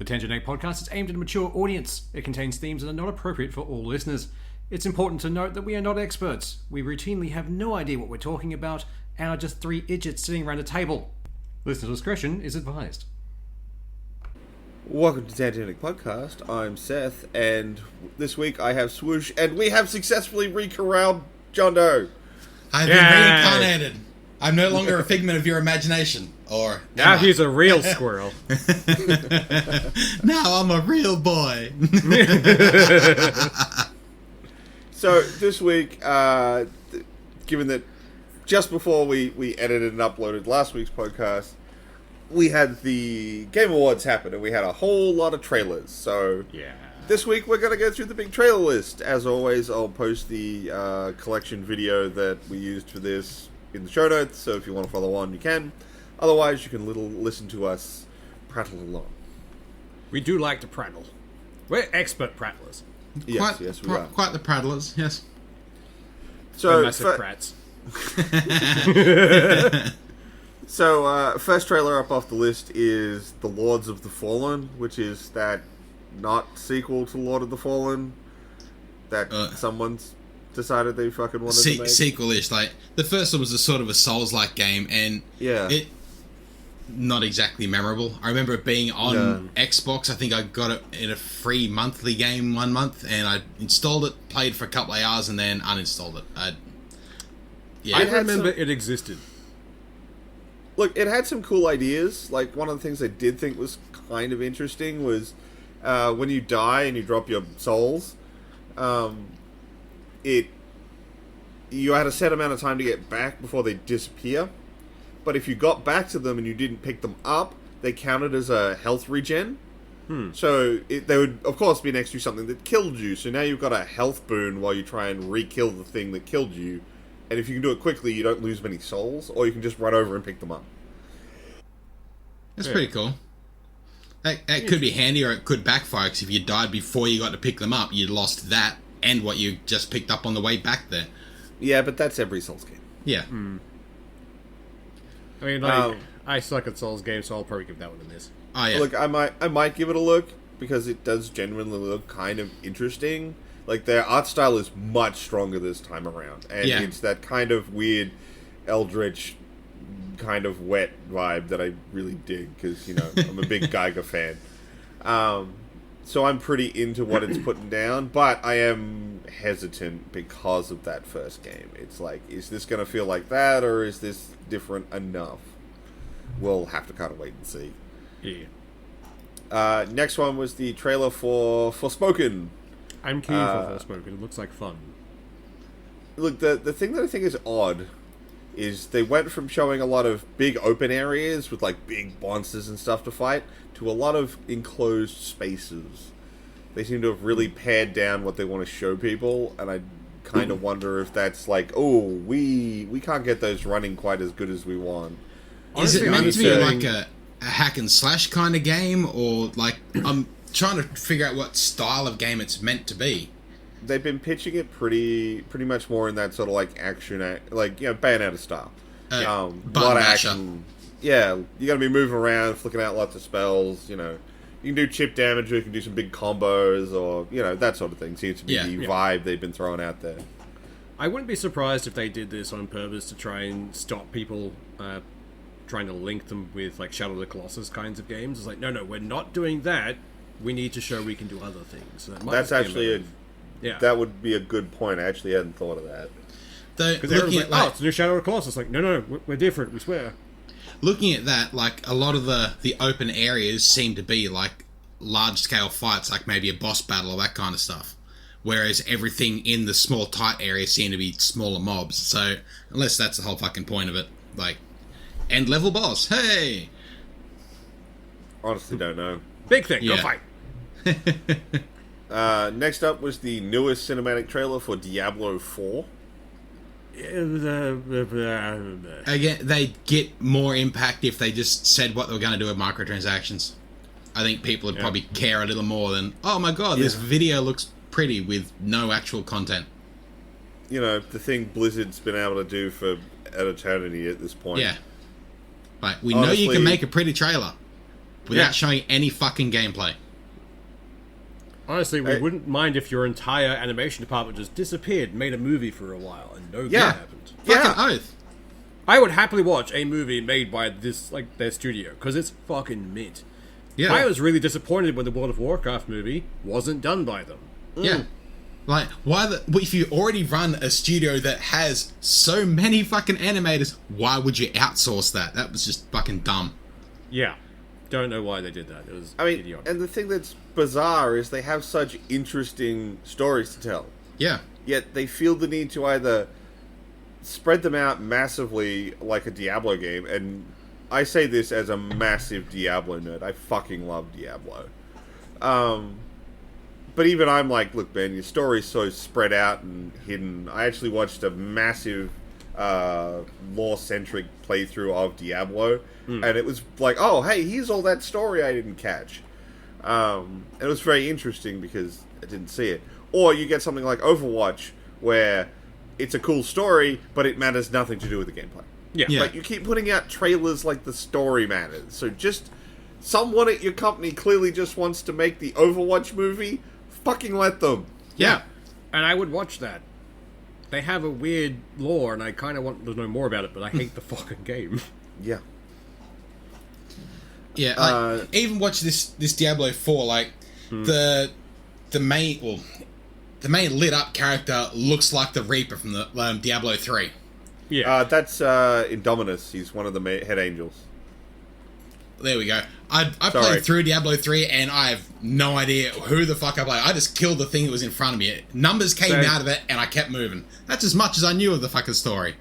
The Tangent Egg podcast is aimed at a mature audience. It contains themes that are not appropriate for all listeners. It's important to note that we are not experts. We routinely have no idea what we're talking about and are just three idiots sitting around a table. Listener discretion is advised. Welcome to Tangent Egg podcast. I'm Seth, and this week I have Swoosh, and we have successfully re-corralled John Doe. I've been reincarnated. I'm no longer a figment of your imagination. Or now he's a real squirrel. Now I'm a real boy. So this week, given that just before we edited and uploaded last week's podcast, we had the Game Awards happen, and we had a whole lot of trailers. So this week we're going to go through the big trailer list. As always, I'll post the collection video that we used for this in the show notes, so if you want to follow on, you can. Otherwise, you can listen to us prattle along. We do like to prattle. We're expert prattlers. Yes, we are. Quite the prattlers, yes. So, we're massive prats. So, first trailer up off the list is The Lords of the Fallen, which is that not sequel to Lord of the Fallen that someone's decided they fucking wanted to make. Sequel-ish. Like, the first one was a sort of a Souls-like game, and it not exactly memorable. I remember it being on Xbox. I think I got it in a free monthly game 1 month, and I installed it, played for a couple of hours, and then uninstalled it. I remember it existed. Look, it had some cool ideas. Like, one of the things I did think was kind of interesting was when you die and you drop your souls, you had a set amount of time to get back before they disappear. But if you got back to them and you didn't pick them up, they counted as a health regen. So they would, of course, be next to something that killed you. So now you've got a health boon while you try and re-kill the thing that killed you. And if you can do it quickly, you don't lose many souls, or you can just run over and pick them up. That's pretty cool. That could be handy, or it could backfire, because if you died before you got to pick them up, you lost that and what you just picked up on the way back there. Yeah, but that's every Souls game. Yeah. I mean, I suck at Souls games, so I'll probably give that one a miss. Oh, yeah. Look, I might give it a look, because it does genuinely look kind of interesting. Like, their art style is much stronger this time around. And it's that kind of weird, eldritch, kind of wet vibe that I really dig, because, you know, I'm a big Geiger fan. So I'm pretty into what it's putting down, but I am hesitant because of that first game. It's like, is this going to feel like that, or is this different enough? We'll have to kind of wait and see. Yeah. Next one was the trailer for Forspoken. I'm keen for Forspoken. It looks like fun. Look, the thing that I think is odd is they went from showing a lot of big open areas with like big monsters and stuff to fight to a lot of enclosed spaces. They seem to have really pared down what they want to show people, and I kind of wonder if that's like, oh, we can't get those running quite as good as we want. Is it meant to be like a hack and slash kind of game, or like, I'm trying to figure out what style of game it's meant to be. They've been pitching it pretty much more in that sort of like action, like, you know, Bayonetta style. A lot of action. Yeah, you got to be moving around, flicking out lots of spells. You know, you can do chip damage, or you can do some big combos, or, you know, that sort of thing. Seems to be the vibe they've been throwing out there. I wouldn't be surprised if they did this on purpose to try and stop people trying to link them with like Shadow of the Colossus kinds of games. It's like, no, we're not doing that. We need to show we can do other things. So that's actually that would be a good point. I actually hadn't thought of that. Because everyone's like, it's a new Shadow of the Colossus. Like, no, we're different, we swear. Looking at that, like, a lot of the open areas seem to be like large-scale fights, like maybe a boss battle or that kind of stuff. Whereas everything in the small, tight areas seem to be smaller mobs. So, unless that's the whole fucking point of it, like, end-level boss, hey! Honestly, don't know. Big thing, go fight! Next up was the newest cinematic trailer for Diablo 4. Again, they'd get more impact if they just said what they were going to do with microtransactions. I think people would probably care a little more than, oh my god, this video looks pretty with no actual content. You know, the thing Blizzard's been able to do for an eternity at this point. Yeah. Like, we know you can make a pretty trailer. without showing any fucking gameplay. Honestly, we wouldn't mind if your entire animation department just disappeared, made a movie for a while, and no good happened. Fucking oath. I would happily watch a movie made by their studio, because it's fucking mint. Yeah. I was really disappointed when the World of Warcraft movie wasn't done by them. Yeah. Like, if you already run a studio that has so many fucking animators, why would you outsource that? That was just fucking dumb. Yeah. Don't know why they did that. It was idiotic. And the thing that's bizarre is they have such interesting stories to tell. Yeah. Yet they feel the need to either spread them out massively like a Diablo game, and I say this as a massive Diablo nerd. I fucking love Diablo. But even I'm like, look, man, your story's so spread out and hidden. I actually watched a massive lore-centric playthrough of Diablo, and it was like, oh, hey, here's all that story I didn't catch. And it was very interesting because I didn't see it. Or you get something like Overwatch, where it's a cool story, but it matters nothing to do with the gameplay. Yeah. Like, you keep putting out trailers like the story matters. So just someone at your company clearly just wants to make the Overwatch movie. Fucking let them. Yeah. And I would watch that. They have a weird lore, and I kind of want to know more about it, but I hate the fucking game. Yeah. Yeah, like, even watch this Diablo 4, like, the main lit up character looks like the Reaper from the Diablo 3. Yeah. That's Indominus. He's one of the head angels. There we go. I played through Diablo 3 and I have no idea who the fuck I played. I just killed the thing that was in front of me. Numbers came out of it and I kept moving. That's as much as I knew of the fucking story.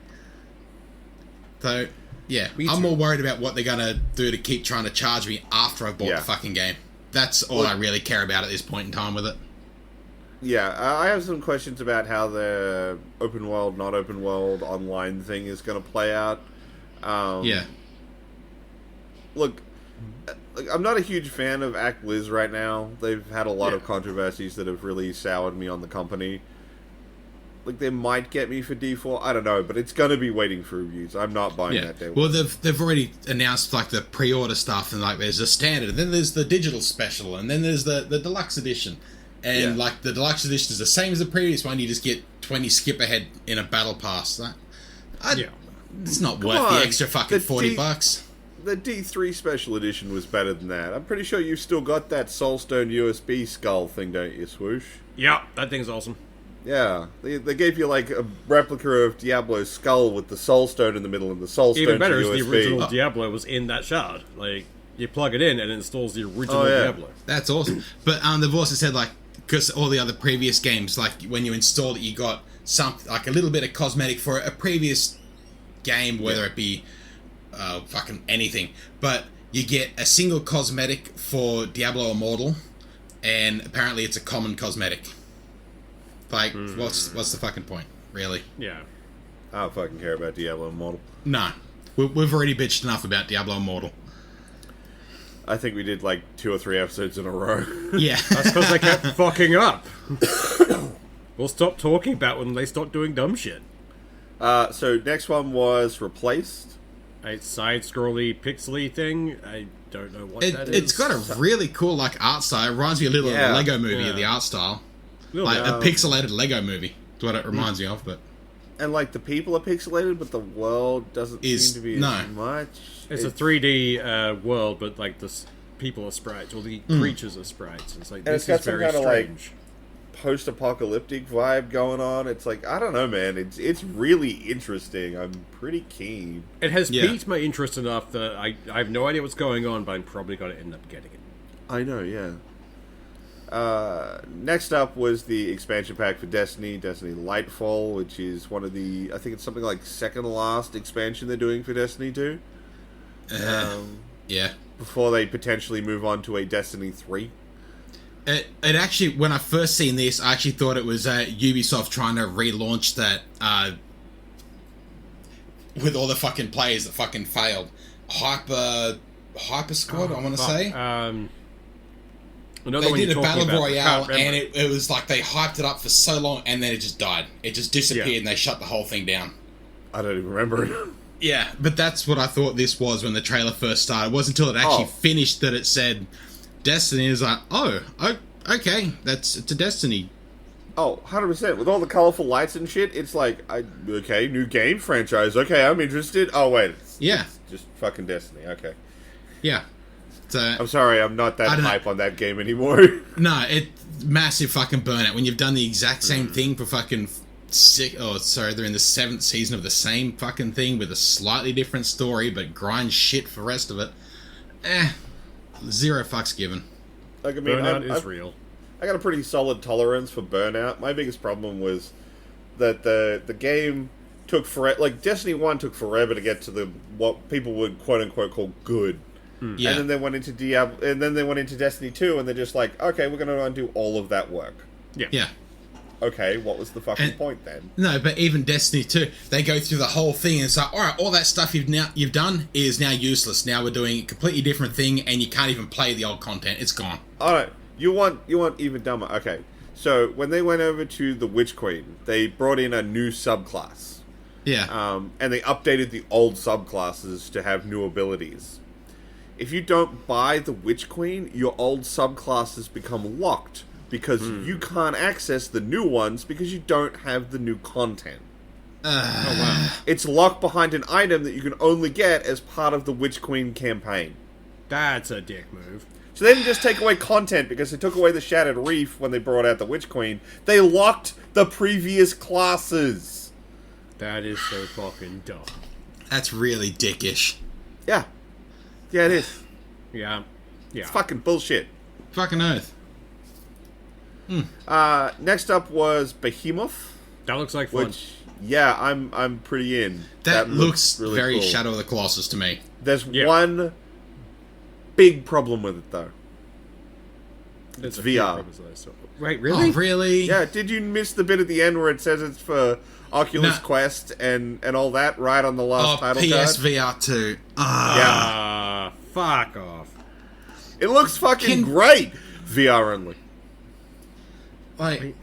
So, yeah, I'm more worried about what they're going to do to keep trying to charge me after I've bought the fucking game. That's all I really care about at this point in time with it. Yeah, I have some questions about how the open world, not open world online thing is going to play out. Look, I'm not a huge fan of Act Liz right now. They've had a lot of controversies that have really soured me on the company. Like, they might get me for D4, I don't know, but it's going to be waiting for reviews. I'm not buying that day one. Well, they've already announced, like, the pre-order stuff, and, like, there's a standard, and then there's the digital special, and then there's the deluxe edition. And, like, the deluxe edition is the same as the previous one, you just get 20 skip ahead in a battle pass. It's not worth the extra fucking $40. The D3 special edition was better than that. I'm pretty sure you've still got that Soulstone USB skull thing, don't you, Swoosh? Yeah, that thing's awesome. Yeah, they gave you like a replica of Diablo's skull with the Soulstone in the middle and the Soulstone Even better is USB. the original Diablo was in that shard. Like, you plug it in and it installs the original Diablo. That's awesome. But they've also said, like, because all the other previous games, like, when you installed it, you got like a little bit of cosmetic for a previous game, whether it be fucking anything, but you get a single cosmetic for Diablo Immortal, and apparently it's a common cosmetic. Like, what's the fucking point, really? Yeah. I don't fucking care about Diablo Immortal. No. We've already bitched enough about Diablo Immortal. I think we did like 2 or 3 episodes in a row. Yeah. That's because they kept fucking up. We'll stop talking about when they stop doing dumb shit. So next one was Replaced. A side-scrolly, pixely thing. I don't know what that is. It's got a really cool, like, art style. It reminds me a little of the Lego movie of the art style. Like a pixelated Lego movie. That's what it reminds me of, but... And, like, the people are pixelated, but the world doesn't seem to be as much. It's a 3D world, but, like, the people are sprites, or the creatures are sprites. It's like, this is very strange. Post-apocalyptic vibe going on. It's like, I don't know, man. It's really interesting. I'm pretty keen. It has piqued my interest enough that I have no idea what's going on, but I'm probably going to end up getting it. I know, yeah. Next up was the expansion pack for Destiny Lightfall, which is one of the, I think it's something like second last expansion they're doing for Destiny 2. Yeah. Before they potentially move on to a Destiny 3. It actually, when I first seen this, I actually thought it was Ubisoft trying to relaunch that with all the fucking players that fucking failed. Hyper Squad, I want to say. They did a battle royale, and it was like they hyped it up for so long, and then it just died. It just disappeared, and they shut the whole thing down. I don't even remember it. Yeah, but that's what I thought this was when the trailer first started. It wasn't until it actually finished that it said Destiny. Is like, okay, it's a Destiny. Oh, 100%. With all the colorful lights and shit, it's like, okay, new game franchise. Okay, I'm interested. Oh, wait. It's just fucking Destiny. Okay. Yeah. So, I'm sorry, I'm not that hype on that game anymore. No, it's massive fucking burnout. When you've done the exact same thing for fucking they're in the 7th season of the same fucking thing with a slightly different story, but grind shit for the rest of it. Zero fucks given. Like, I mean, burnout is real. I got a pretty solid tolerance for burnout. My biggest problem was that the game took forever. Like, Destiny 1 took forever to get to what people would quote unquote call good. Yeah. And then they went into Diablo, and then they went into Destiny 2, and they're just like, okay, we're going to undo all of that work. Yeah. Okay, what was the fucking point then? No, but even Destiny 2, they go through the whole thing and it's like, alright, all that stuff you've done is now useless. Now we're doing a completely different thing and you can't even play the old content. It's gone. Alright, you want even dumber. Okay, so when they went over to the Witch Queen, they brought in a new subclass. Yeah. And they updated the old subclasses to have new abilities. If you don't buy the Witch Queen, your old subclasses become locked. Because you can't access the new ones because you don't have the new content. Oh, wow. It's locked behind an item that you can only get as part of the Witch Queen campaign. That's a dick move. So they didn't just take away content because they took away the Shattered Reef when they brought out the Witch Queen. They locked the previous classes. That is so fucking dumb. That's really dickish. Yeah. Yeah, it is. Yeah. It's fucking bullshit. Fucking oath. Next up was Behemoth. That looks like fun. Which, yeah, I'm pretty in. That looks really very cool. Shadow of the Colossus to me. There's one big problem with it, though. It's VR. Wait, really? Oh, really? Yeah, did you miss the bit at the end where it says it's for Oculus Quest and all that right on the last title card? PSVR 2. Fuck off. It looks fucking great. VR only. Like,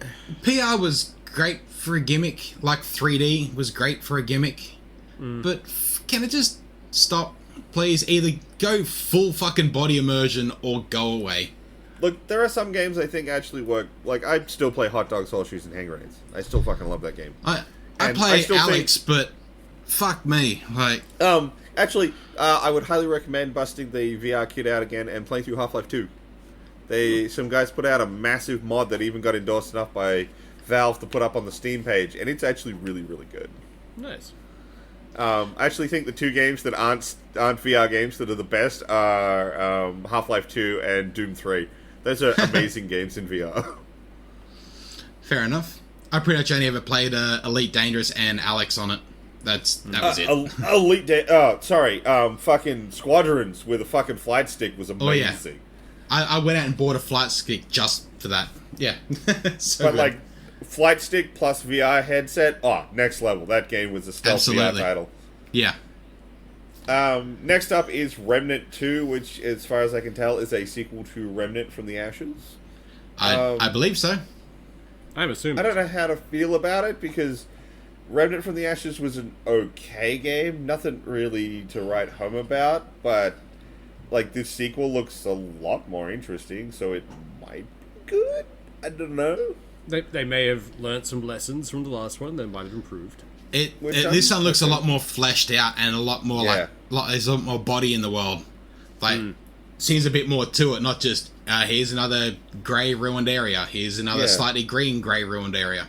PR was great for a gimmick. Like, 3D was great for a gimmick. But can it just stop, please? Either go full fucking body immersion or go away. Look, there are some games I think actually work. Like, I still play Hot Dogs, Horseshoes, and Hand Grenades. I still fucking love that game. I play Alex, but fuck me. Like, actually, I would highly recommend busting the VR kit out again and playing through Half-Life 2. Some guys put out a massive mod that even got endorsed enough by Valve to put up on the Steam page, and it's actually really, really good. Nice. I actually think the two games that aren't VR games that are the best are Half-Life 2 and Doom 3. Those are amazing games in VR. Fair enough. I pretty much only ever played Elite Dangerous and Alex on it. That was it. Fucking Squadrons with a fucking flight stick was amazing. Oh, yeah. I went out and bought a flight stick just for that. Yeah. But, like, flight stick plus VR headset, next level. That game was a stealth VR title. Yeah. Next up is Remnant 2, which, as far as I can tell, is a sequel to Remnant from the Ashes. I believe so. I'm assuming. I don't know how to feel about it, because Remnant from the Ashes was an okay game. Nothing really to write home about, but, like, this sequel looks a lot more interesting, so it might be good? I don't know. They may have learnt some lessons from the last one that might have improved. This one looks a lot more fleshed out and a lot more there's a lot more body in the world. Like, seems a bit more to it, not just here's another grey ruined area, here's another slightly green grey ruined area.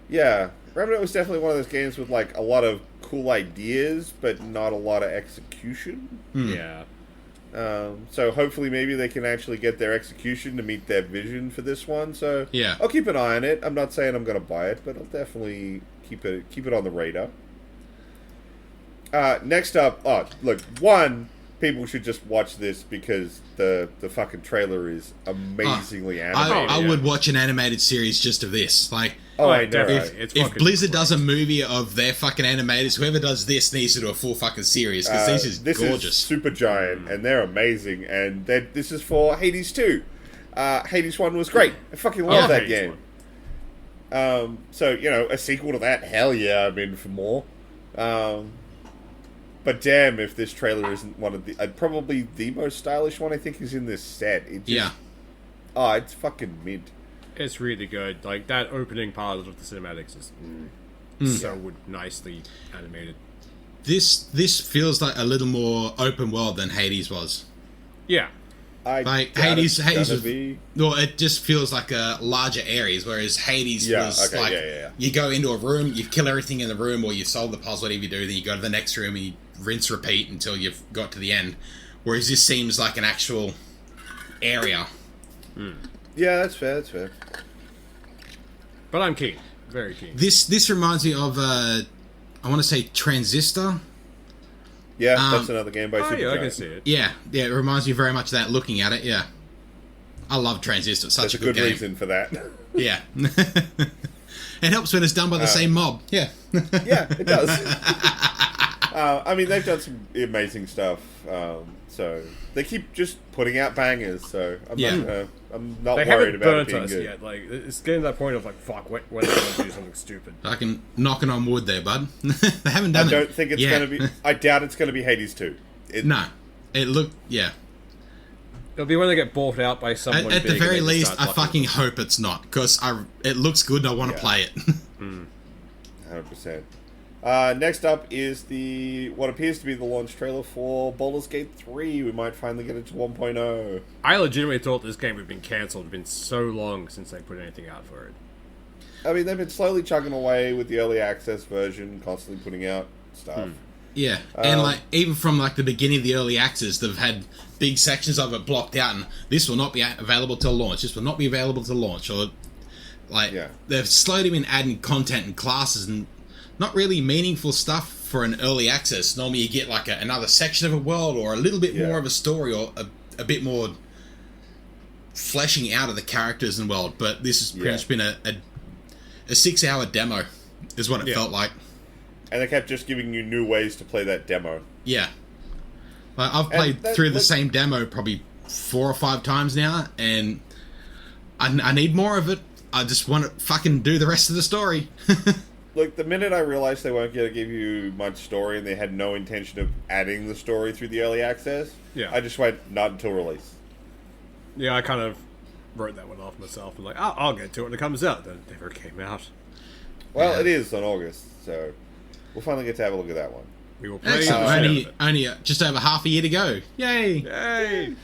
Yeah, Remnant was definitely one of those games with, like, a lot of cool ideas, but not a lot of execution. Yeah. So hopefully maybe they can actually get their execution to meet their vision for this one. So yeah, I'll keep an eye on it. I'm not saying I'm going to buy it, but I'll definitely keep it on the radar. Next up, people should just watch this because the fucking trailer is amazingly animated. I would watch an animated series just of this. Like, I know. If Blizzard does a movie of their fucking animators, whoever does this needs to do a full fucking series, because this is gorgeous. Is Supergiant, and they're amazing, and this is for Hades 2. Hades 1 was great. I fucking love that game. So, a sequel to that, hell yeah, I'm in for more. But damn, if this trailer isn't one of the... probably the most stylish one I think is in this set. It just, oh, it's fucking mint. It's really good. Like, that opening part of the cinematics is so nicely animated. This feels like a little more open world than Hades was. Yeah. Hades was, well, it just feels like a larger areas, whereas Hades was you go into a room, you kill everything in the room, or you solve the puzzle, whatever you do, then you go to the next room and you rinse, repeat until you've got to the end. Whereas this seems like an actual area. Yeah, that's fair. But I'm keen. Very keen. This reminds me of, I want to say Transistor. Yeah, that's another game by Supergiant. Yeah, I can see it. Yeah, it reminds me very much of that, looking at it, yeah. I love Transistor, it's such a good game. Reason for that. Yeah. It helps when it's done by the same mob. Yeah. Yeah, it does. I mean, they've done some amazing stuff, so they keep just putting out bangers, so I'm not worried about it being good. Yet. Like, it's getting to that point of like, fuck, when are they going to do something stupid? I can knocking on wood there, bud. They haven't done it. I don't think it's going to be... I doubt it's going to be Hades 2. No. It looked... Yeah. It'll be when they get bought out by someone At the very least, I fucking hope it's not, because it looks good and I want to play it. 100%. Next up is what appears to be the launch trailer for Baldur's Gate 3. We might finally get it to 1.0. I legitimately thought this game had been cancelled. It's been so long since they put anything out for it. I mean, they've been slowly chugging away with the early access version, constantly putting out stuff. Yeah, and like even from like the beginning of the early access, they've had big sections of it blocked out, and this will not be available till launch. This will not be available till launch, or like they've slowly been adding content and classes and not really meaningful stuff for an early access. Normally, you get like another section of a world or a little bit more of a story or a bit more fleshing out of the characters and world. But this has pretty much been a 6-hour demo, is what it felt like. And they kept just giving you new ways to play that demo. Yeah. I've played through the same demo probably 4 or 5 times now, and I need more of it. I just want to fucking do the rest of the story. Look, the minute I realized they weren't going to give you much story and they had no intention of adding the story through the early access, I just went, not until release. Yeah, I kind of wrote that one off myself. And like, I'll get to it when it comes out. Then it never came out. Well, it is on August, so we'll finally get to have a look at that one. We will play only just over half a year to go. Yay! Yay!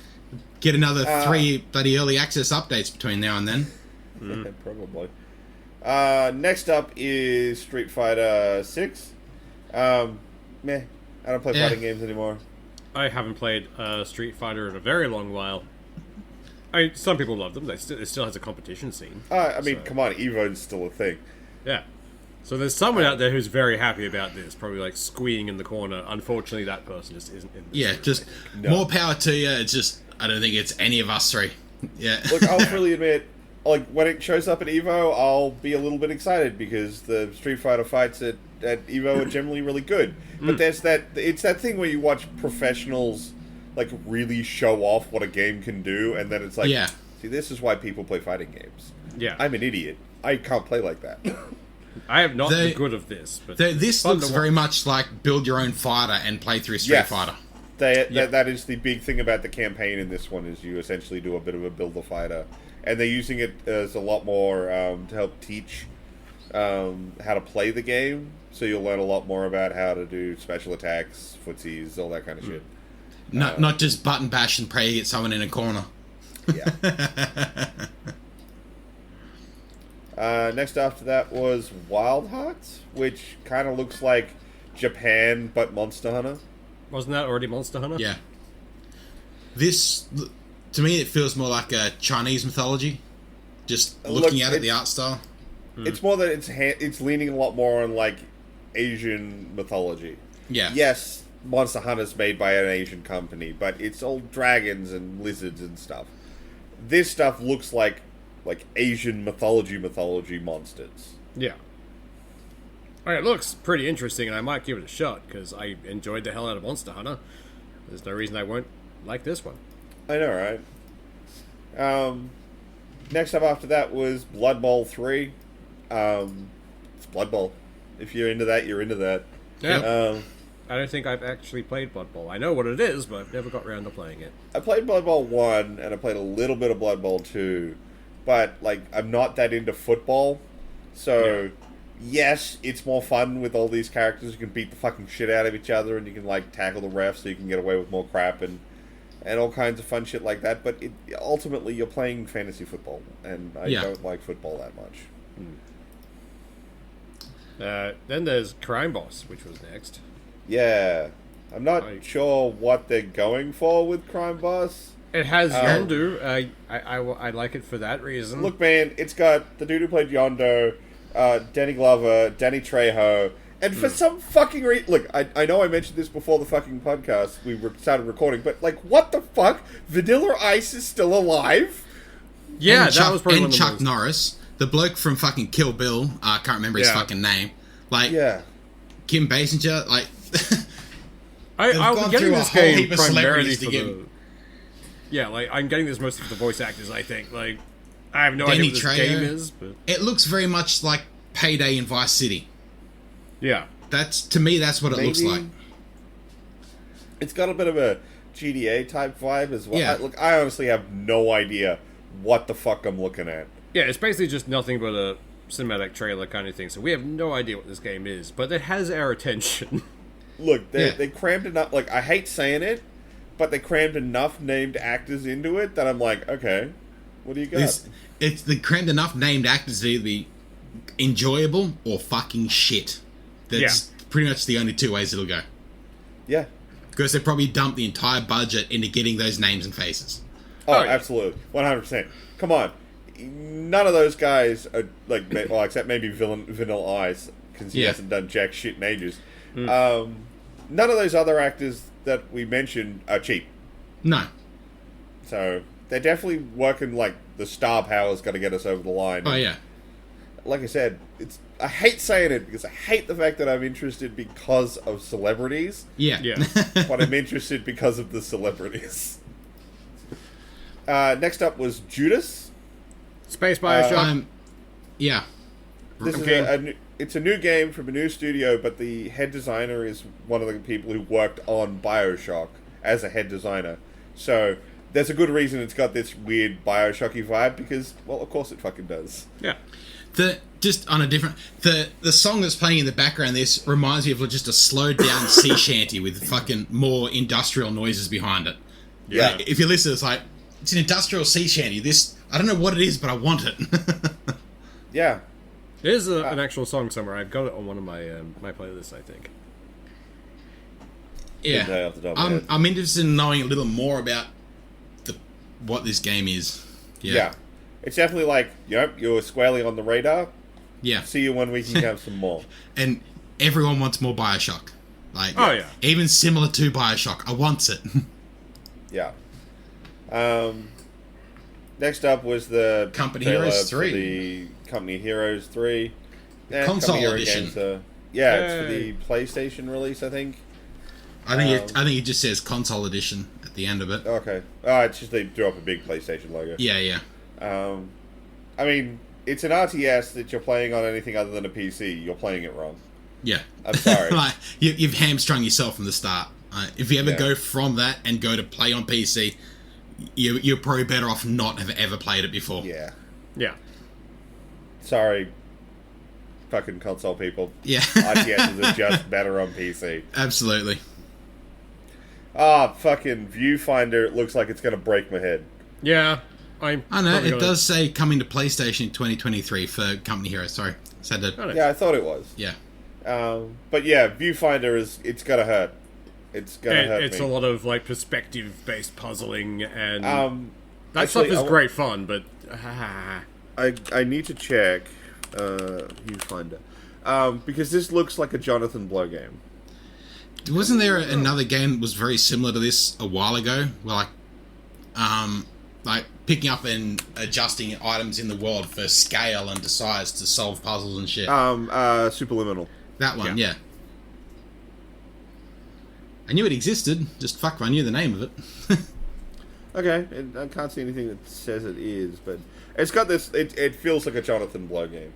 Get another 3 bloody early access updates between now and then. Probably. Next up is Street Fighter 6. I don't play fighting games anymore. I haven't played Street Fighter in a very long while. Some people love them. It still has a competition scene. Come on, Evo's still a thing. Yeah. So there's someone out there who's very happy about this, probably like squeeing in the corner. Unfortunately, that person just isn't in this. Yeah, just more power to you. It's just, I don't think it's any of us 3. Yeah. Look, I'll freely admit, like, when it shows up at Evo, I'll be a little bit excited because the Street Fighter fights at Evo are generally really good. But it's that thing where you watch professionals, like, really show off what a game can do, and then it's like, see, this is why people play fighting games. Yeah. I'm an idiot. I can't play like that. I have not the good of this. But this looks very much like build your own fighter and play through Street Fighter. That is the big thing about the campaign in this one, is you essentially do a bit of a build a fighter. And they're using it as a lot more to help teach how to play the game. So you'll learn a lot more about how to do special attacks, footsies, all that kind of shit. Not just button bash and pray to get someone in a corner. Next after that was Wild Hearts, which kind of looks like Japan but Monster Hunter. Wasn't that already Monster Hunter? Yeah. This, to me, it feels more like a Chinese mythology. Just looking at it, the art style. It's more that it's leaning a lot more on like Asian mythology. Yeah. Yes, Monster Hunter's made by an Asian company, but it's all dragons and lizards and stuff. This stuff looks like Asian mythology monsters. Yeah. It looks pretty interesting, and I might give it a shot, because I enjoyed the hell out of Monster Hunter. There's no reason I won't like this one. I know, right? Next up after that was Blood Bowl 3. It's Blood Bowl. If you're into that, you're into that. Yeah. I don't think I've actually played Blood Bowl. I know what it is, but I've never got around to playing it. I played Blood Bowl 1, and I played a little bit of Blood Bowl 2, but, like, I'm not that into football, so, yes, it's more fun with all these characters. You can beat the fucking shit out of each other, and you can, like, tackle the refs so you can get away with more crap, and all kinds of fun shit like that, but ultimately you're playing fantasy football, and I don't like football that much. Then there's Crime Boss, which was next. Yeah. I'm not sure what they're going for with Crime Boss. It has Yondu. I like it for that reason. Look, man, it's got the dude who played Yondo, Danny Glover, Danny Trejo, and for some fucking reason... Look, I know I mentioned this before the fucking podcast, we started recording, but, like, what the fuck? Vanilla Ice is still alive? Yeah, and that was probably and Chuck Norris, the bloke from fucking Kill Bill, I can't remember his fucking name. Like, Kim Basinger, like... I'll be getting this game primarily for the... Yeah, like, I'm getting this mostly for the voice actors, I think. Like, I have no idea what this game is, but... It looks very much like Payday in Vice City. Yeah. To me, that's what it looks like. It's got a bit of a GTA type vibe as well. Yeah. Look, I honestly have no idea what the fuck I'm looking at. Yeah, it's basically just nothing but a cinematic trailer kind of thing, so we have no idea what this game is, but it has our attention. Look, they crammed enough, like, I hate saying it, but they crammed enough named actors into it that I'm like, okay, what do you got? They crammed enough named actors to either be enjoyable or fucking shit. That's pretty much the only two ways it'll go. Yeah. Because they probably dumped the entire budget into getting those names and faces. Oh, absolutely. 100%. Come on. None of those guys are, like, well, except maybe Vanilla Ice, because he hasn't done jack shit in ages. None of those other actors that we mentioned are cheap. No. So, they're definitely working, like, the star power's got to get us over the line. Oh, yeah. Like I said, I hate saying it because I hate the fact that I'm interested because of celebrities. Yeah. But I'm interested because of the celebrities. Next up was Judas. Space Bioshock. Yeah. This is it's a new game from a new studio, but the head designer is one of the people who worked on Bioshock as a head designer. So there's a good reason it's got this weird Bioshocky vibe because, well, of course it fucking does. Yeah. Just on a different... The song that's playing in the background, this reminds me of just a slowed down sea shanty with fucking more industrial noises behind it. Yeah. Like, if you listen, it's like, it's an industrial sea shanty. I don't know what it is, but I want it. Yeah. There's an actual song somewhere. I've got it on one of my my playlists, I think. Yeah. I'm interested in knowing a little more about what this game is. Yeah. It's definitely like, yep, you're squarely on the radar. Yeah. See you when we can have some more. And everyone wants more Bioshock. Like, yeah. Even similar to Bioshock. I want it. Yeah. Next up was the Company Heroes 3. The Company Heroes 3. Console edition. It's for the PlayStation release, I think. I think it just says console edition at the end of it. Okay. It's just they drew up a big PlayStation logo. Yeah. I mean, it's an RTS that you're playing on anything other than a PC. You're playing it wrong. Yeah. I'm sorry. Like, you've hamstrung yourself from the start. If you ever go from that and go to play on PC, you're probably better off not have ever played it before. Yeah. Yeah. Sorry, fucking console people. Yeah. RTSs are just better on PC. Absolutely. Fucking Viewfinder, it looks like it's going to break my head. Yeah. I know, it does say coming to PlayStation in 2023 for Company Heroes. Sorry. Yeah, I thought it was. Yeah. But yeah, Viewfinder it's going to hurt. It's going to hurt It's me. a lot of, like, perspective-based puzzling, and that actually, stuff is great fun, but... I need to check Viewfinder. Because this looks like a Jonathan Blow game. Wasn't there another game that was very similar to this a while ago? Where, like picking up and adjusting items in the world for scale and to size to solve puzzles and shit. Superliminal. That one, yeah. I knew it existed, just I knew the name of it. Okay, I can't see anything that says it is, but it's got this. It feels like a Jonathan Blow game,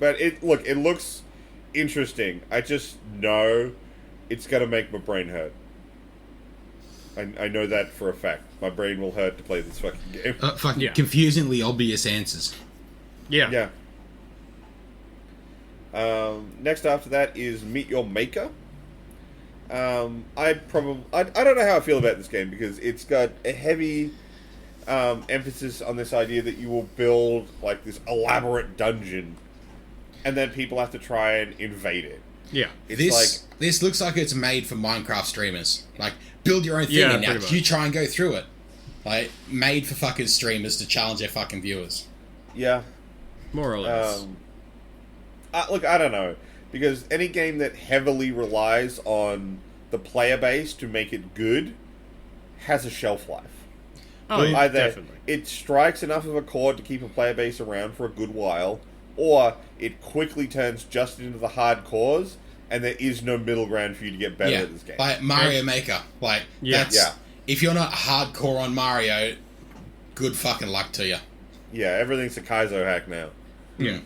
but it looks interesting. I just know it's going to make my brain hurt. I know that for a fact. My brain will hurt to play this fucking game. Confusingly obvious answers. Yeah. Next after that is Meet Your Maker. I don't know how I feel about this game because it's got a heavy emphasis on this idea that you will build like this elaborate dungeon, and then people have to try and invade it. Yeah, this looks like it's made for Minecraft streamers. Like, build your own thing, and now you try and go through it. Like, made for fucking streamers to challenge their fucking viewers. Yeah, more or less. Look, I don't know, because any game that heavily relies on the player base to make it good has a shelf life. Oh, yeah, Either definitely. it strikes enough of a chord to keep a player base around for a good while, or it quickly turns just into the hardcores, and there is no middle ground for you to get better at this game. Like Mario Maker. Like, if you're not hardcore on Mario, good fucking luck to you. Yeah, everything's a Kaizo hack now. Yeah.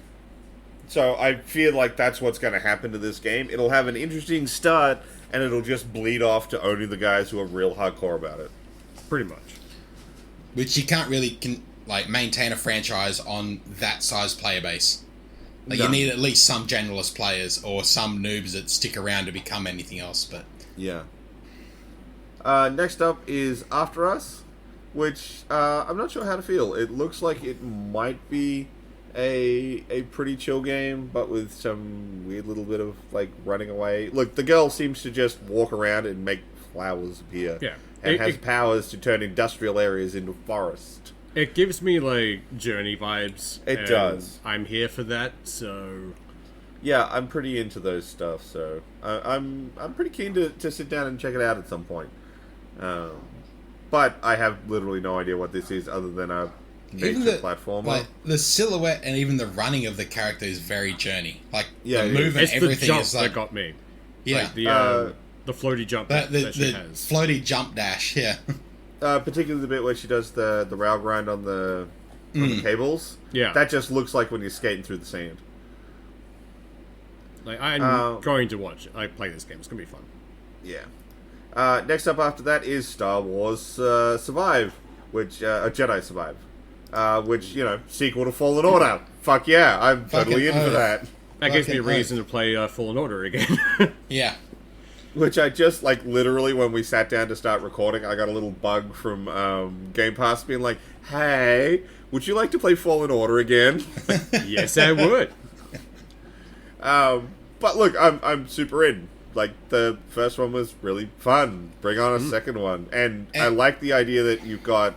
So I feel like that's what's going to happen to this game. It'll have an interesting start, and it'll just bleed off to only the guys who are real hardcore about it. Pretty much. Which you can't really maintain a franchise on that size player base. Like, you need at least some generalist players or some noobs that stick around to become anything else. But yeah. Next up is After Us, which I'm not sure how to feel. It looks like it might be a pretty chill game, but with some weird little bit of like running away. Look, the girl seems to just walk around and make flowers appear. Yeah. And has powers to turn industrial areas into forest. It gives me like Journey vibes. It does. I'm here for that, so yeah, I'm pretty into those stuff. So I'm pretty keen to sit down and check it out at some point. But I have literally no idea what this is other than a nature platformer. Like, the silhouette and even the running of the character is very Journey. Like, yeah, the movement, it's everything the jump is like, that got me. Yeah, like the floaty jump that she has. Floaty jump dash. Yeah. Particularly the bit where she does the rail grind on the cables. Yeah, that just looks like when you're skating through the sand. Like, I'm going to watch it. I play this game. It's gonna be fun. Yeah. Next up after that is Star Wars Survive, which Jedi Survive, which, you know, sequel to Fallen Order. Fuck yeah, I'm totally in for that. That gives me a reason to play Fallen Order again. Yeah. Which I just, like, literally, when we sat down to start recording, I got a little bug from Game Pass being like, hey, would you like to play Fallen Order again? Yes, I would. But look, I'm super in. Like, the first one was really fun. Bring on a second one. And I like the idea that you've got...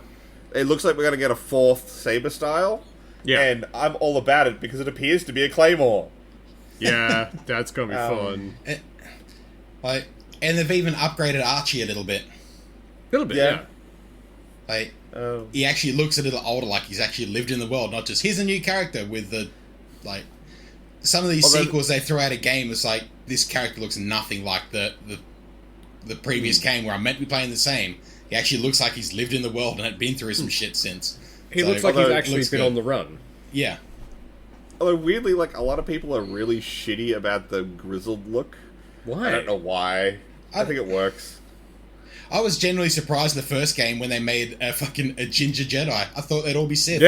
It looks like we're going to get a fourth Saber style. Yeah. And I'm all about it because it appears to be a Claymore. Yeah, that's going to be fun. And they've even upgraded Archie a little bit. A little bit, yeah. Like, he actually looks a little older, like he's actually lived in the world, not just, here's a new character with the, like, some of these sequels they throw out a game, it's like, this character looks nothing like the previous game where I'm meant to be playing the same. He actually looks like he's lived in the world and had been through some shit since. He looks like he's actually been on the run. Yeah. Although, weirdly, like, a lot of people are really shitty about the grizzled look. Why? I don't know why. I think it works. I was genuinely surprised in the first game when they made a ginger Jedi. I thought they'd all be Sith.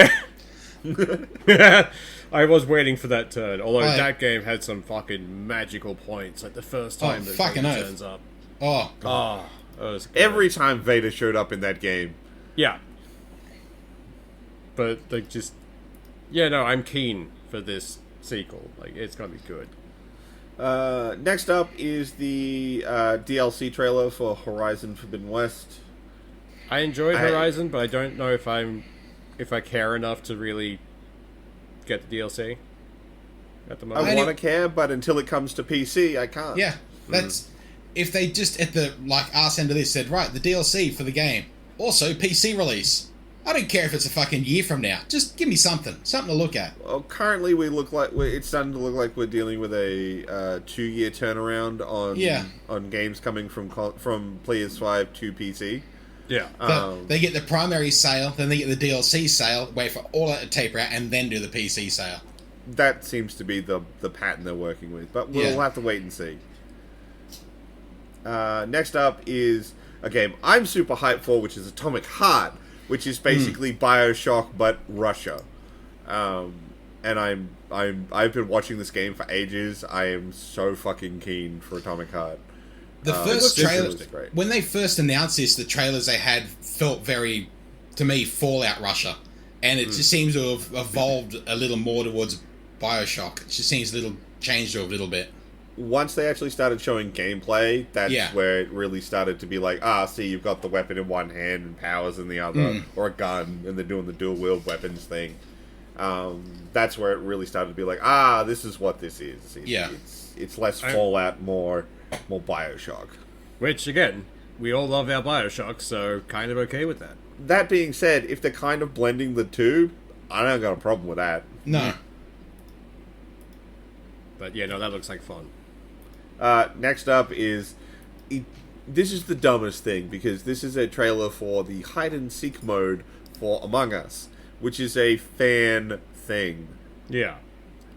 Yeah. I was waiting for that turn. Although that game had some fucking magical points. Like the first time that Vader turns up. Oh. Every time Vader showed up in that game. Yeah. But, like, just... Yeah, no, I'm keen for this sequel. Like, it's gonna be good. Next up is the DLC trailer for Horizon Forbidden West. I enjoyed Horizon, but I don't know if I care enough to really get the DLC at the moment. I want to care, but until it comes to PC, I can't. Yeah, that's... If they just, at the, like, arse end of this said, right, the DLC for the game. Also, PC release. I don't care if it's a fucking year from now. Just give me something to look at. Well, currently it's starting to look like we're dealing with a 2-year turnaround on games coming from PS5 to PC. Yeah. They get the primary sale, then they get the DLC sale, wait for all that to taper out, and then do the PC sale. that seems to be the pattern they're working with. But we'll have to wait and see. Next up is a game I'm super hyped for, which is Atomic Heart, which is basically BioShock but Russia. And I've been watching this game for ages. I am so fucking keen for Atomic Heart. The first trailer, great. When they first announced this, the trailers they had felt very, to me, Fallout Russia. And it just seems to have evolved a little more towards BioShock. It just seems a little changed a little bit. Once they actually started showing gameplay, that's where it really started to be like, see, you've got the weapon in one hand and powers in the other, or a gun, and they're doing the dual-wield weapons thing. That's where it really started to be like, this is what this is. It's less Fallout, more BioShock. Which, again, we all love our BioShock, so kind of okay with that. That being said, if they're kind of blending the two, I don't got a problem with that. No. But yeah, no, that looks like fun. Next up is... This is the dumbest thing, because this is a trailer for the hide-and-seek mode for Among Us, which is a fan thing. Yeah.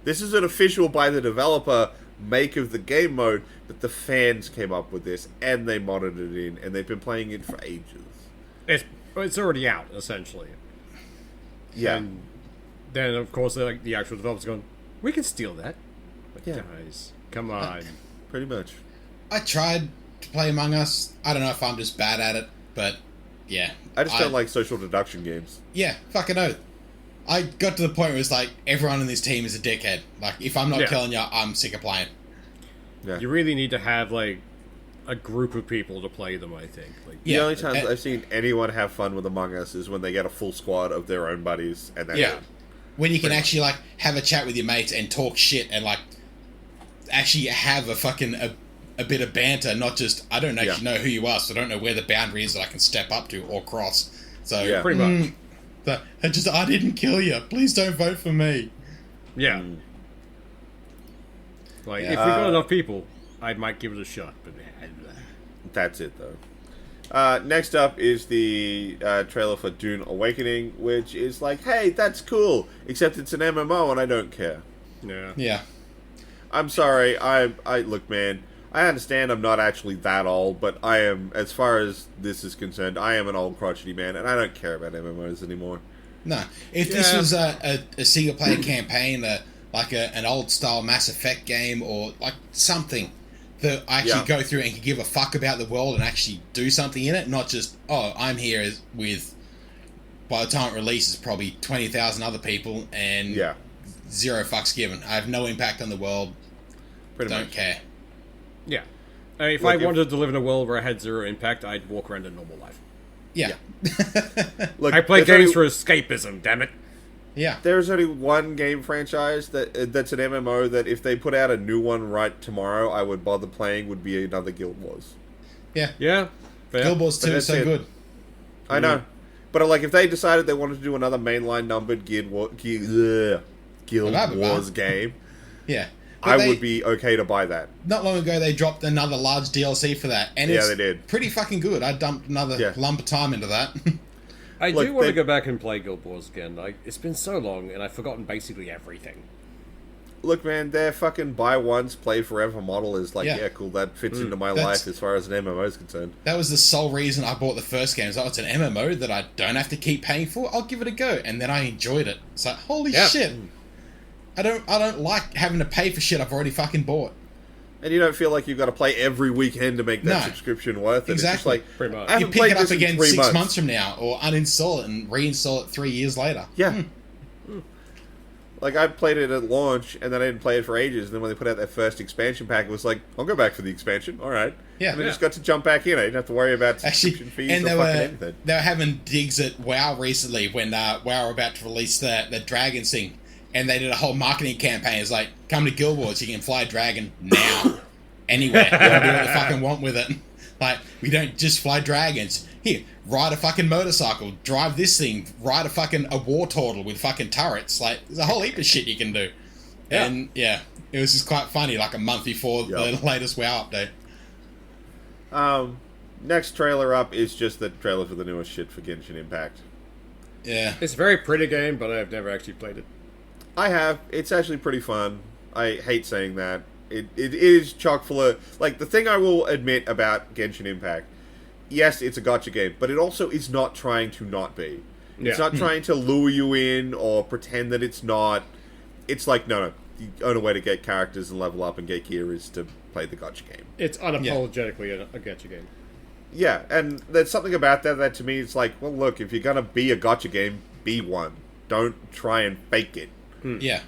This is an official by the developer make of the game mode, but the fans came up with this, and they modded it in, and they've been playing it for ages. It's already out, essentially. Yeah. And then, of course, the actual developer's going, we can steal that. But Yeah. guys, come on. Pretty much. I tried to play Among Us. I don't know if I'm just bad at it, but yeah. I just don't like social deduction games. Yeah, fucking oath. I got to the point where it's like, everyone in this team is a dickhead. Like, if I'm not killing you, I'm sick of playing. Yeah. You really need to have, like, a group of people to play them, I think. Like, The only times I've seen anyone have fun with Among Us is when they get a full squad of their own buddies, and that's it. When you can actually, like, have a chat with your mates and talk shit and, like, actually have a fucking a bit of banter, not just, I don't actually know who you are, so I don't know where the boundary is that I can step up to or cross. So pretty much. I didn't kill you. Please don't vote for me. Yeah. Like, if we got enough people, I might give it a shot, but that's it, though. Next up is the trailer for Dune Awakening, which is like, hey, that's cool, except it's an MMO and I don't care. Yeah. I'm sorry, I look, man, I understand I'm not actually that old, but I am, as far as this is concerned, I am an old crotchety man, and I don't care about MMOs anymore. No. If this was a single-player campaign, like an old-style Mass Effect game, or like something that I actually go through and can give a fuck about the world and actually do something in it, not just, I'm here with, by the time it releases, probably 20,000 other people, and zero fucks given. I have no impact on the world. Don't care. Yeah. If I wanted to live in a world where I had zero impact, I'd walk around a normal life. Yeah. Look, I play games for escapism, damn it. Yeah. There's only one game franchise that's an MMO that if they put out a new one right tomorrow, I would bother playing, would be another Guild Wars. Yeah. Yeah. Fair. Guild Wars 2 is so good. I know. But like, if they decided they wanted to do another mainline numbered Guild Wars game, I would be okay to buy that. Not long ago, they dropped another large DLC for that, and it's they did. Pretty fucking good. I dumped another lump of time into that. I do want to go back and play Guild Wars again. It's been so long, and I've forgotten basically everything. Look, man, their fucking buy once, play forever model is like, cool, that fits into my life as far as an MMO is concerned. That was the sole reason I bought the first game. It's an MMO that I don't have to keep paying for. I'll give it a go, and then I enjoyed it. It's like, holy shit. I don't like having to pay for shit I've already fucking bought. And you don't feel like you've got to play every weekend to make that subscription worth it. Exactly. It's just like, pretty much. I You haven't pick played it up this in again 3 6 months from now, or uninstall it and reinstall it 3 years later. Yeah. Like, I played it at launch, and then I didn't play it for ages, and then when they put out their first expansion pack, it was like, I'll go back for the expansion, alright. Yeah. And I just got to jump back in. I didn't have to worry about subscription fees and or they fucking were, anything. They were having digs at WoW recently when WoW were about to release the Dragon thing. And they did a whole marketing campaign. It's like, come to Guild Wars, you can fly a dragon now. Anywhere. You can do what you fucking want with it. Like, we don't just fly dragons. Here, ride a fucking motorcycle, drive this thing, ride a war turtle with fucking turrets. Like, there's a whole heap of shit you can do. Yeah. And, it was just quite funny, like a month before the latest WoW update. Next trailer up is just the trailer for the newest shit for Genshin Impact. Yeah. It's a very pretty game, but I've never actually played it. I have. It's actually pretty fun. I hate saying that. It is chock full of... Like, the thing I will admit about Genshin Impact, yes, it's a gacha game, but it also is not trying to not be. It's not trying to lure you in or pretend that it's not. It's like, no. The only way to get characters and level up and get gear is to play the gacha game. It's unapologetically a gacha game. Yeah, and there's something about that to me, it's like, well, look, if you're going to be a gacha game, be one. Don't try and fake it. Yeah.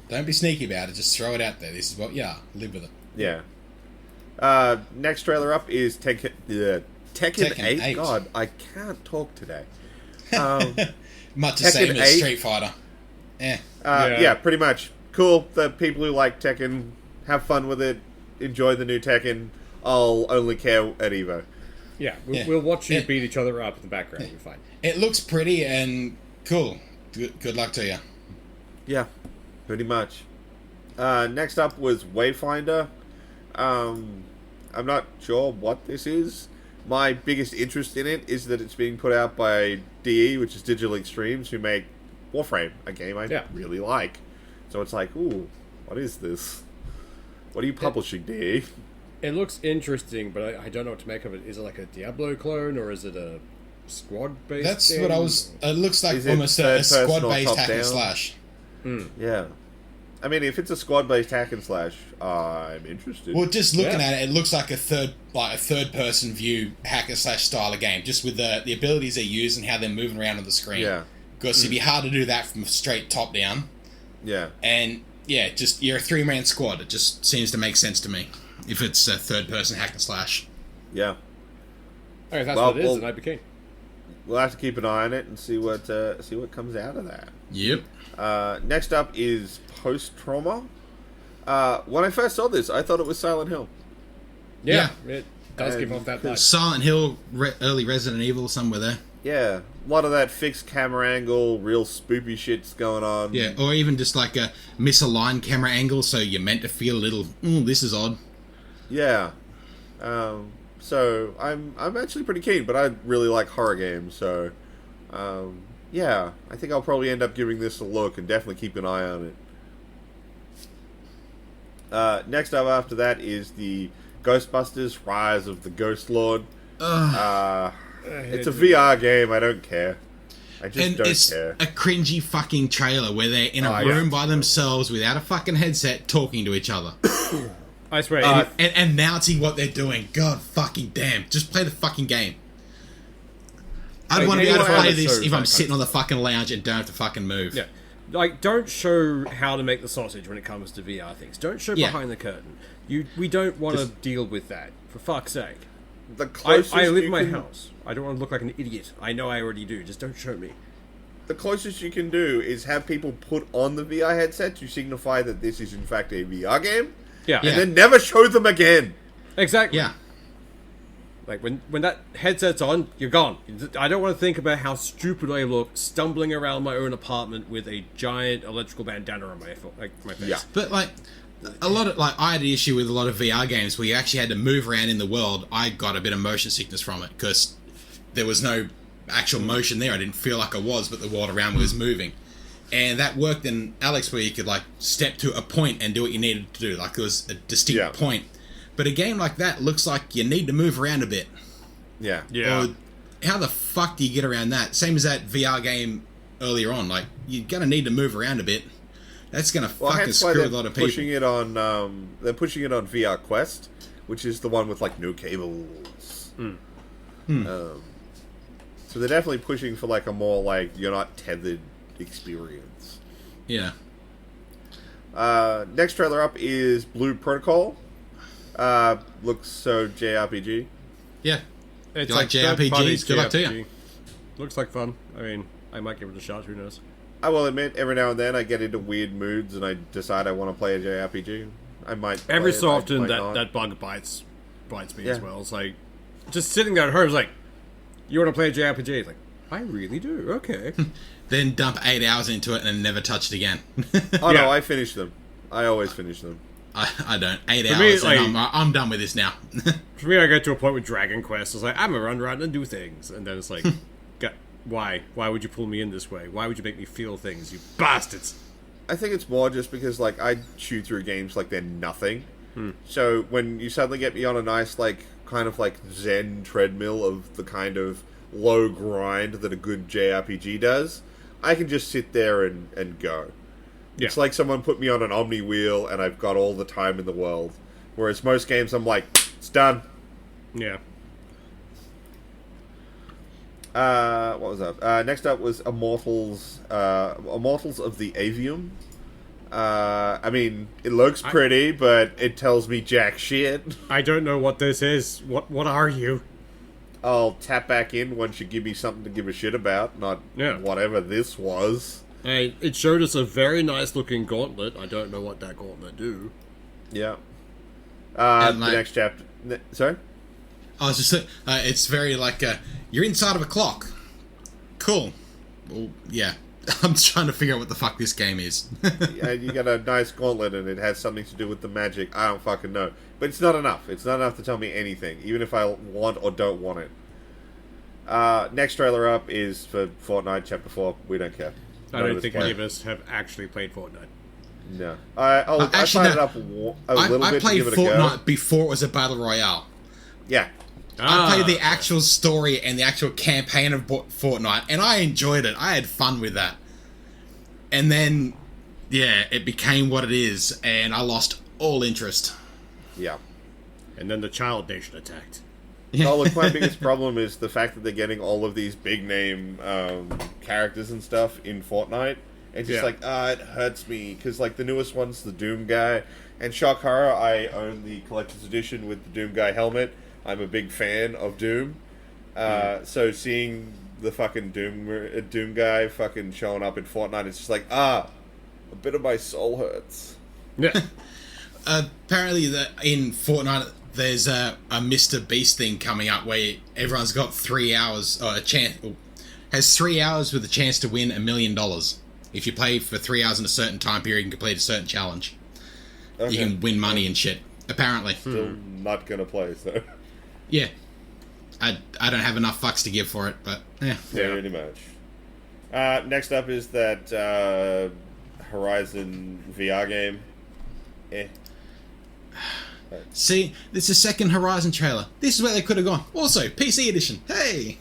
Don't be sneaky about it. Just throw it out there. This is what you are. Live with it. Yeah. Next trailer up is Tekken 8. God, I can't talk today. Much the same 8. as Street Fighter. Yeah, pretty much. Cool. The people who like Tekken, have fun with it. Enjoy the new Tekken. I'll only care at EVO. Yeah, we'll watch you beat each other up in the background. You're fine. It looks pretty and cool. Good luck to you. Yeah, pretty much. Next up was Wayfinder. I'm not sure what this is. My biggest interest in it is that it's being put out by DE, which is Digital Extremes, who make Warframe, a game I really like. So it's like, ooh, what is this? What are you publishing, DE? It looks interesting, but I don't know what to make of it. Is it like a Diablo clone, or is it a squad-based That's game? what I was... It looks like Is it almost a third-person or squad-based hack and top-down? slash. Yeah. I mean, if it's a squad-based hack and slash, I'm interested. Well, just looking at it, it looks like a third-person view hack and slash style of game, just with the abilities they use and how they're moving around on the screen. Yeah. Because it'd be hard to do that from straight top-down. Yeah. And, yeah, just you're a three-man squad. It just seems to make sense to me, if it's a third-person hack and slash. Yeah. Alright, if that's what it is, then I'd be keen. We'll have to keep an eye on it and see what comes out of that. Yep. Next up is Post-Trauma. When I first saw this, I thought it was Silent Hill. Yeah. It does give off that vibe. Silent Hill, early Resident Evil, somewhere there. Yeah, a lot of that fixed camera angle, real spoopy shit's going on. Yeah, or even just like a misaligned camera angle, so you're meant to feel a little, this is odd. Yeah. So I'm actually pretty keen, but I really like horror games, so yeah, I think I'll probably end up giving this a look and definitely keep an eye on it. Next up after that is the Ghostbusters Rise of the Ghost Lord. It's a VR game, I don't care. I just don't care. A cringy fucking trailer where they're in a room by themselves without a fucking headset talking to each other. I swear. And announcing what they're doing. God fucking damn. Just play the fucking game. I'd want to be able to play this if I'm sitting on the fucking lounge and don't have to fucking move. Yeah. Like, don't show how to make the sausage when it comes to VR things. Don't show behind the curtain. We don't want to deal with that, for fuck's sake. The closest I live in my house. I don't want to look like an idiot. I know I already do. Just don't show me. The closest you can do is have people put on the VR headset to signify that this is in fact a VR game. Yeah. And then never show them again. Exactly. Yeah. Like, when that headset's on, you're gone. I don't want to think about how stupid I look stumbling around my own apartment with a giant electrical bandana on my face. Yeah. But, like, a lot of, I had an issue with a lot of VR games where you actually had to move around in the world. I got a bit of motion sickness from it because there was no actual motion there. I didn't feel like I was, but the world around me was moving. And that worked in Alex where you could, like, step to a point and do what you needed to do. Like, there was a distinct point. But a game like that looks like you need to move around a bit. Yeah. Yeah. Or how the fuck do you get around that? Same as that VR game earlier on. Like, you're going to need to move around a bit. That's going to fucking screw a lot of people. Pushing it on, they're pushing it on VR Quest, which is the one with, like, no cables. So they're definitely pushing for, like, a more, like, you're not tethered experience. Yeah. Next trailer up is Blue Protocol. Looks so JRPG. Yeah. It's you like JRPGs? Good luck to you. Looks like fun. I mean, I might give it a shot. Who knows? I will admit, every now and then I get into weird moods and I decide I want to play a JRPG. I might. Every so often that bug bites me as well. It's like just sitting there at home. It's like, you want to play a JRPG? It's like, I really do. Okay. Then dump 8 hours into it and never touch it again. Oh no, I finish them. I always finish them. I don't. 8 For hours me, like, and I'm done with this now. For me, I get to a point with Dragon Quest. It's like, I'm gonna run around and do things, and then it's like, why? Why would you pull me in this way? Why would you make me feel things, you bastards? I think it's more just because, like, I chew through games like they're nothing. So when you suddenly get me on a nice, like, kind of like zen treadmill of the kind of low grind that a good JRPG does, I can just sit there and go. Yeah. It's like someone put me on an Omni wheel and I've got all the time in the world. Whereas most games, I'm like, it's done. Yeah. What was up? Next up was Immortals of the Avium. I mean, it looks pretty, but it tells me jack shit. I don't know what this is. What are you? I'll tap back in once you give me something to give a shit about, not whatever this was. Hey, it showed us a very nice looking gauntlet. I don't know what that gauntlet do. Yeah. The next chapter... Sorry? I was just it's very like, you're inside of a clock. Cool. Well, yeah. I'm trying to figure out what the fuck this game is. Yeah, you got a nice gauntlet and it has something to do with the magic. I don't fucking know. But it's not enough. It's not enough to tell me anything, even if I want or don't want it. Next trailer up is for Fortnite Chapter 4. We don't care. I don't think any of us have actually played Fortnite. No. I fired it up a little bit to give it a go. I played Fortnite before it was a Battle Royale. Yeah. I played the actual story and the actual campaign of Fortnite, and I enjoyed it. I had fun with that. And then, yeah, it became what it is, and I lost all interest. Yeah. And then the Child Nation attacked. Oh, look, my biggest problem is the fact that they're getting all of these big-name characters and stuff in Fortnite. It's just it hurts me, because, like, the newest one's the Doom guy, and shock horror, I own the collector's edition with the Doom guy helmet. I'm a big fan of Doom. So seeing the fucking Doom guy fucking showing up in Fortnite, it's just like, a bit of my soul hurts. Yeah. Apparently in Fortnite, there's a Mr. Beast thing coming up where everyone's got 3 hours, or has 3 hours with a chance to win $1 million. If you play for 3 hours in a certain time period and complete a certain challenge, you can win money and shit. Apparently. Still not gonna play, so... Yeah. I don't have enough fucks to give for it, but yeah. Pretty much. Next up is that Horizon VR game. See, this is the second Horizon trailer. This is where they could have gone. Also, PC edition. Hey!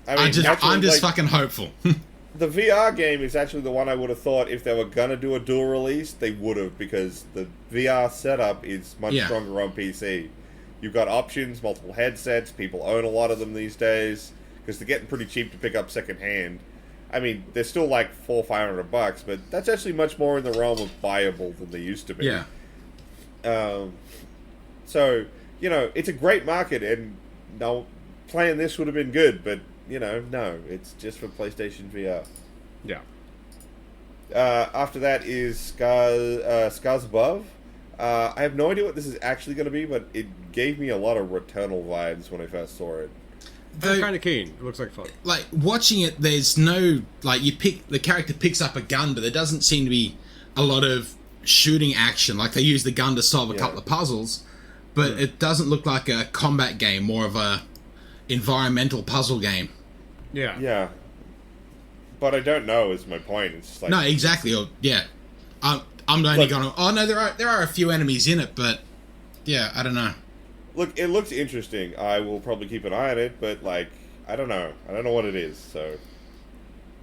I'm just fucking hopeful. The VR game is actually the one I would have thought if they were gonna do a dual release, they would have, because the VR setup is much stronger on PC. You've got options, multiple headsets, people own a lot of them these days, because they're getting pretty cheap to pick up secondhand. I mean, they're still like $400-500, but that's actually much more in the realm of buyable than they used to be. Yeah. So, it's a great market, and playing this would have been good, but, no, it's just for PlayStation VR. Yeah. After that is Scars Above. I have no idea what this is actually going to be, but it gave me a lot of Returnal vibes when I first saw it. I'm kind of keen. It looks like fun. Like, watching it, there's no... Like, the character picks up a gun, but there doesn't seem to be a lot of shooting action. Like, they use the gun to solve a couple of puzzles, but it doesn't look like a combat game, more of a environmental puzzle game. Yeah. Yeah. But I don't know is my point. It's just like... No, exactly. I'm only going, oh no, there are a few enemies in it, but yeah, I don't know. Look, it looks interesting. I will probably keep an eye on it, but like, I don't know. I don't know what it is. So,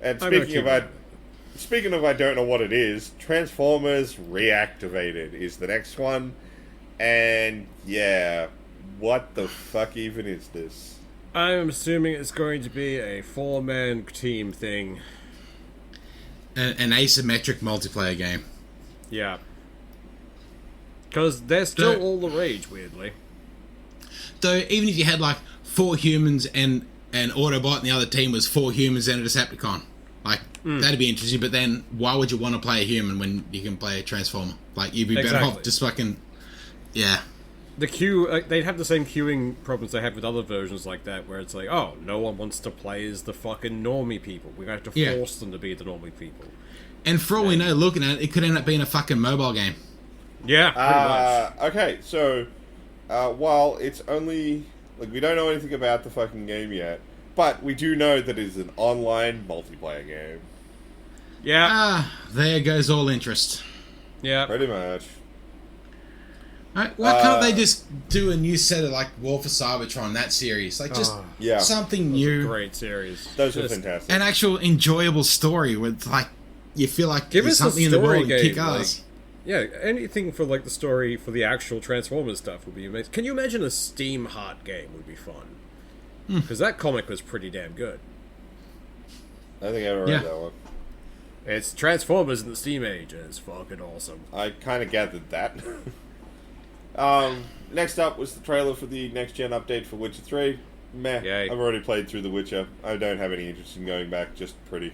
and speaking of I don't know what it is, Transformers Reactivated is the next one, and yeah, what the fuck even is this? I'm assuming it's going to be a 4-man team thing. An asymmetric multiplayer game. Yeah. Because they're still all the rage, weirdly. Though, even if you had, like, 4 humans and an Autobot and the other team was 4 humans and a Decepticon, like, that'd be interesting, but then why would you want to play a human when you can play a Transformer? Like, you'd be better off just fucking... Yeah. The queue, they'd have the same queuing problems they have with other versions like that, where it's like, oh, no one wants to play as the fucking normie people. We're going to have to force them to be the normie people. And for all we know, looking at it, it could end up being a fucking mobile game. Yeah, pretty much. Okay, so while it's only... Like, we don't know anything about the fucking game yet, but we do know that it is an online multiplayer game. Yeah. There goes all interest. Yeah. Pretty much. Right, why can't they just do a new set of like War for Cybertron, that series? Like just Yeah. something new. Great series. Those are Just fantastic. An actual enjoyable story with like you feel like Give there's us a something in the story world to game, kick ass. Yeah, anything for like the story for the actual Transformers stuff would be amazing. Can you imagine a Steam Heart game would be fun? Because that comic was pretty damn good. I think I ever read Yeah. that one. It's Transformers in the Steam Age, and it's fucking awesome. I kind of gathered that. Next up was the trailer for the next-gen update for Witcher 3. Meh. Yay. I've already played through The Witcher. I don't have any interest in going back, just pretty.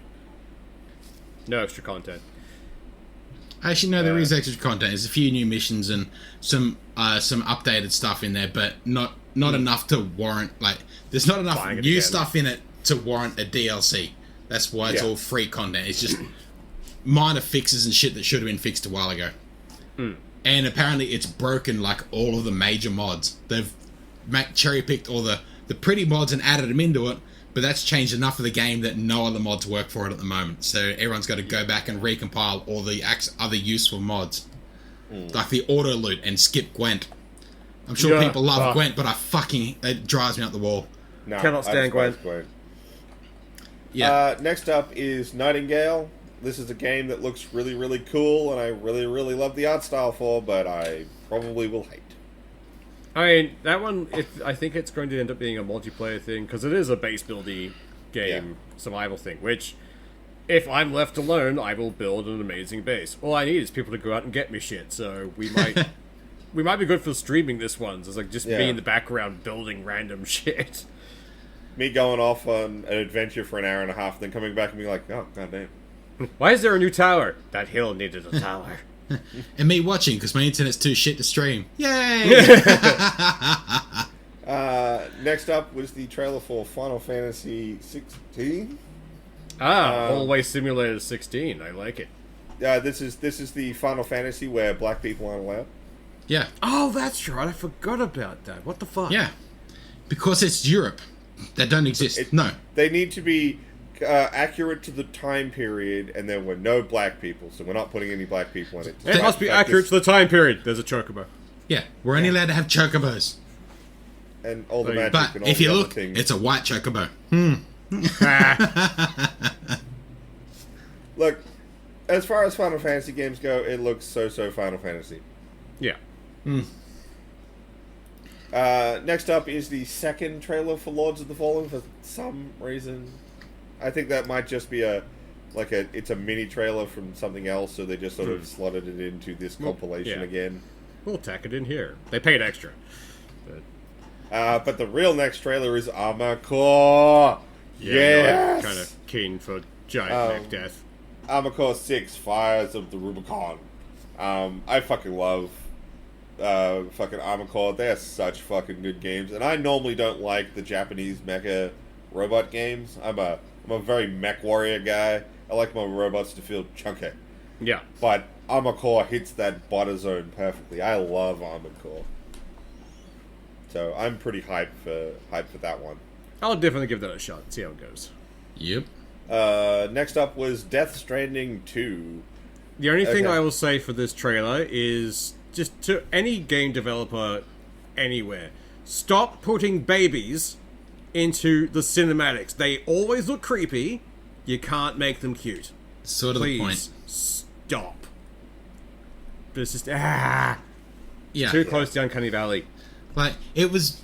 No extra content. Actually, no, there is extra content. There's a few new missions and some updated stuff in there, but not enough to warrant like. There's not enough Buying it new again. stuff in it to warrant a DLC. That's why it's Yeah. all free content. It's just minor fixes and shit that should have been fixed a while ago. And apparently, it's broken like all of the major mods. They've cherry picked all the pretty mods and added them into it. But that's changed enough of the game that no other mods work for it at the moment. So everyone's got to go back and recompile all the other useful mods. Like the auto loot and skip Gwent. I'm sure Yeah. people love Gwent, but it drives me up the wall. No, Cannot I stand despise Gwen. Yeah. Next up is Nightingale. This is a game that looks really, really cool, and I really, really love the art style for, but I probably will hate. I mean, that one, I think it's going to end up being a multiplayer thing, because it is a base buildy game survival thing, which, if I'm left alone, I will build an amazing base. All I need is people to go out and get me shit, so we might be good for streaming this one. So it's like just me in the background building random shit. Me going off on an adventure for an hour and a half, then coming back and being like, oh, goddamn. Why is there a new tower? That hill needed a tower. And me watching because my internet's too shit to stream. Yay! Next up was the trailer for Final Fantasy 16. Hallway Simulator 16. I like it. This is the Final Fantasy where black people aren't allowed. Yeah. Oh, that's right. I forgot about that. What the fuck? Yeah. Because it's Europe. That don't exist. No. They need to be accurate to the time period, and there were no black people, so we're not putting any black people in it. It must be accurate to the time period. There's a chocobo. Yeah. We're only allowed to have chocobos. And all the But magic But and all if the you other look, things. it's a white chocobo. Look, as far as Final Fantasy games go, it looks so Final Fantasy. Yeah. Next up is the second trailer for Lords of the Fallen for some reason. I think that might just be it's a mini trailer from something else, so they just sort of slotted it into this compilation yeah. again. We'll tack it in here. They paid extra. But the real next trailer is Armor Core. Yes! Kind of keen for giant mech death. Armor Core 6, Fires of the Rubicon. I fucking love fucking Armor Core. They're such fucking good games. And I normally don't like the Japanese mecha robot games. I'm a very mech warrior guy. I like my robots to feel chunky. Yeah. But Armor Core hits that butter zone perfectly. I love Armored Core. So I'm pretty hyped for that one. I'll definitely give that a shot and see how it goes. Yep. Next up was Death Stranding 2. The only thing Okay. I will say for this trailer is just to any game developer anywhere, stop putting babies into the cinematics. They always look creepy. You can't make them cute. Sort of Please the point. stop. But it's just Yeah. too close to Uncanny Valley. Like it was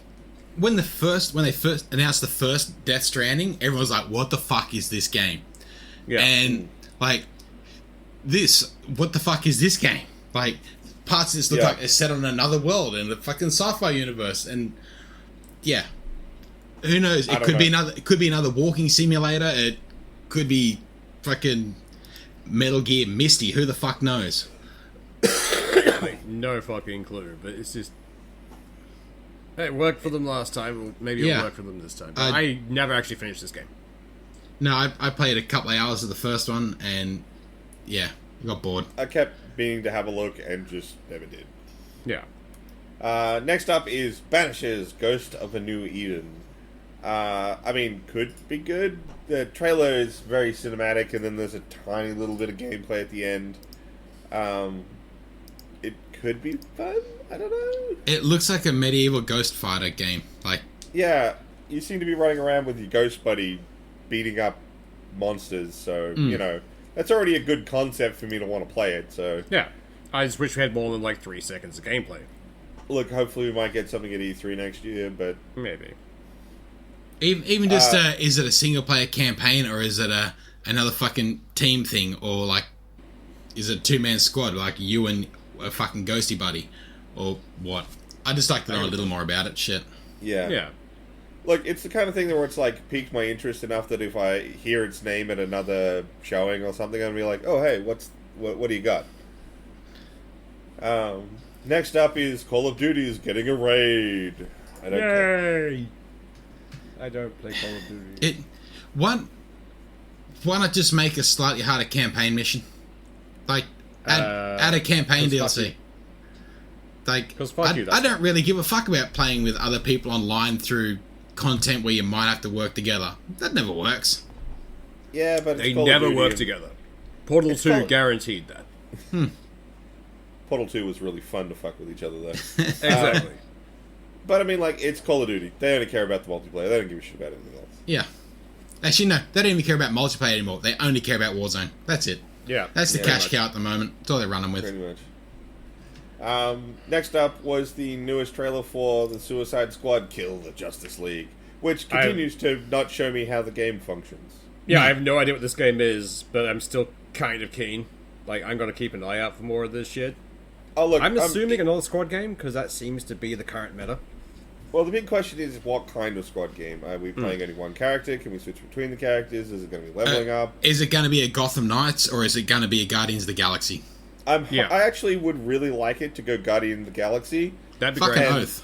when they first announced the first Death Stranding, everyone was like, "What the fuck is this game?" Yeah. And like what the fuck is this game? Like parts of this look Yeah. like it's set on another world in the fucking sci-fi universe, and yeah, who knows? It don't could be know. another. It could be another walking simulator. It could be fucking Metal Gear Misty. Who the fuck knows? No fucking clue, but it's just. It worked for them last time. Maybe Yeah. it'll work for them this time. But I never actually finished this game. No, I played a couple of hours of the first one, and yeah, I got bored. I kept meaning to have a look and just never did. Yeah. Next up is Banishers, Ghost of a New Eden. I mean, could be good. The trailer is very cinematic, and then there's a tiny little bit of gameplay at the end. It could be fun. I don't know. It looks like a medieval ghost fighter game. Like, yeah, you seem to be running around with your ghost buddy, beating up monsters. So you know that's already a good concept for me to want to play it. So Yeah. I just wish we had more than like 3 seconds of gameplay. look, hopefully we might get something at E3 next year. But Maybe. even just is it a single player campaign, or is it another fucking team thing, or like is it a 2-man squad like you and a fucking ghosty buddy, or what? I just like to know a little more about it. Shit. yeah. Look, it's the kind of thing where it's like piqued my interest enough that if I hear its name at another showing or something, I'll be like, oh hey, what do you got? Next up is Call of Duty is getting a raid. I don't care. Yay! I don't play Call of Duty. Why not just make a slightly harder campaign mission? Like, add a campaign 'cause fuck DLC. you. Like, 'Cause fuck you, I don't really give a fuck about playing with other people online through content where you might have to work together. That never works. Yeah, but it's They Call of never Duty work and together. Portal 2 Call- guaranteed that. Portal 2 was really fun to fuck with each other though. Exactly. But I mean, like, it's Call of Duty. They only care about the multiplayer. They don't give a shit about anything else. Yeah. Actually, no. They don't even care about multiplayer anymore. They only care about Warzone. That's it. Yeah. That's the Yeah, cash much. cow at the moment. That's all they're running with. Pretty much. Next up was the newest trailer for the Suicide Squad Kill the Justice League, which continues to not show me how the game functions. Yeah, I have no idea what this game is, but I'm still kind of keen. Like, I'm going to keep an eye out for more of this shit. Oh, look, I'm assuming another squad game, because that seems to be the current meta. Well, the big question is, what kind of squad game? Are we playing only one character? Can we switch between the characters? Is it going to be leveling up? Is it going to be a Gotham Knights, or is it going to be a Guardians of the Galaxy? Yeah. I actually would really like it to go Guardian of the Galaxy. That'd be Fucking great. oath.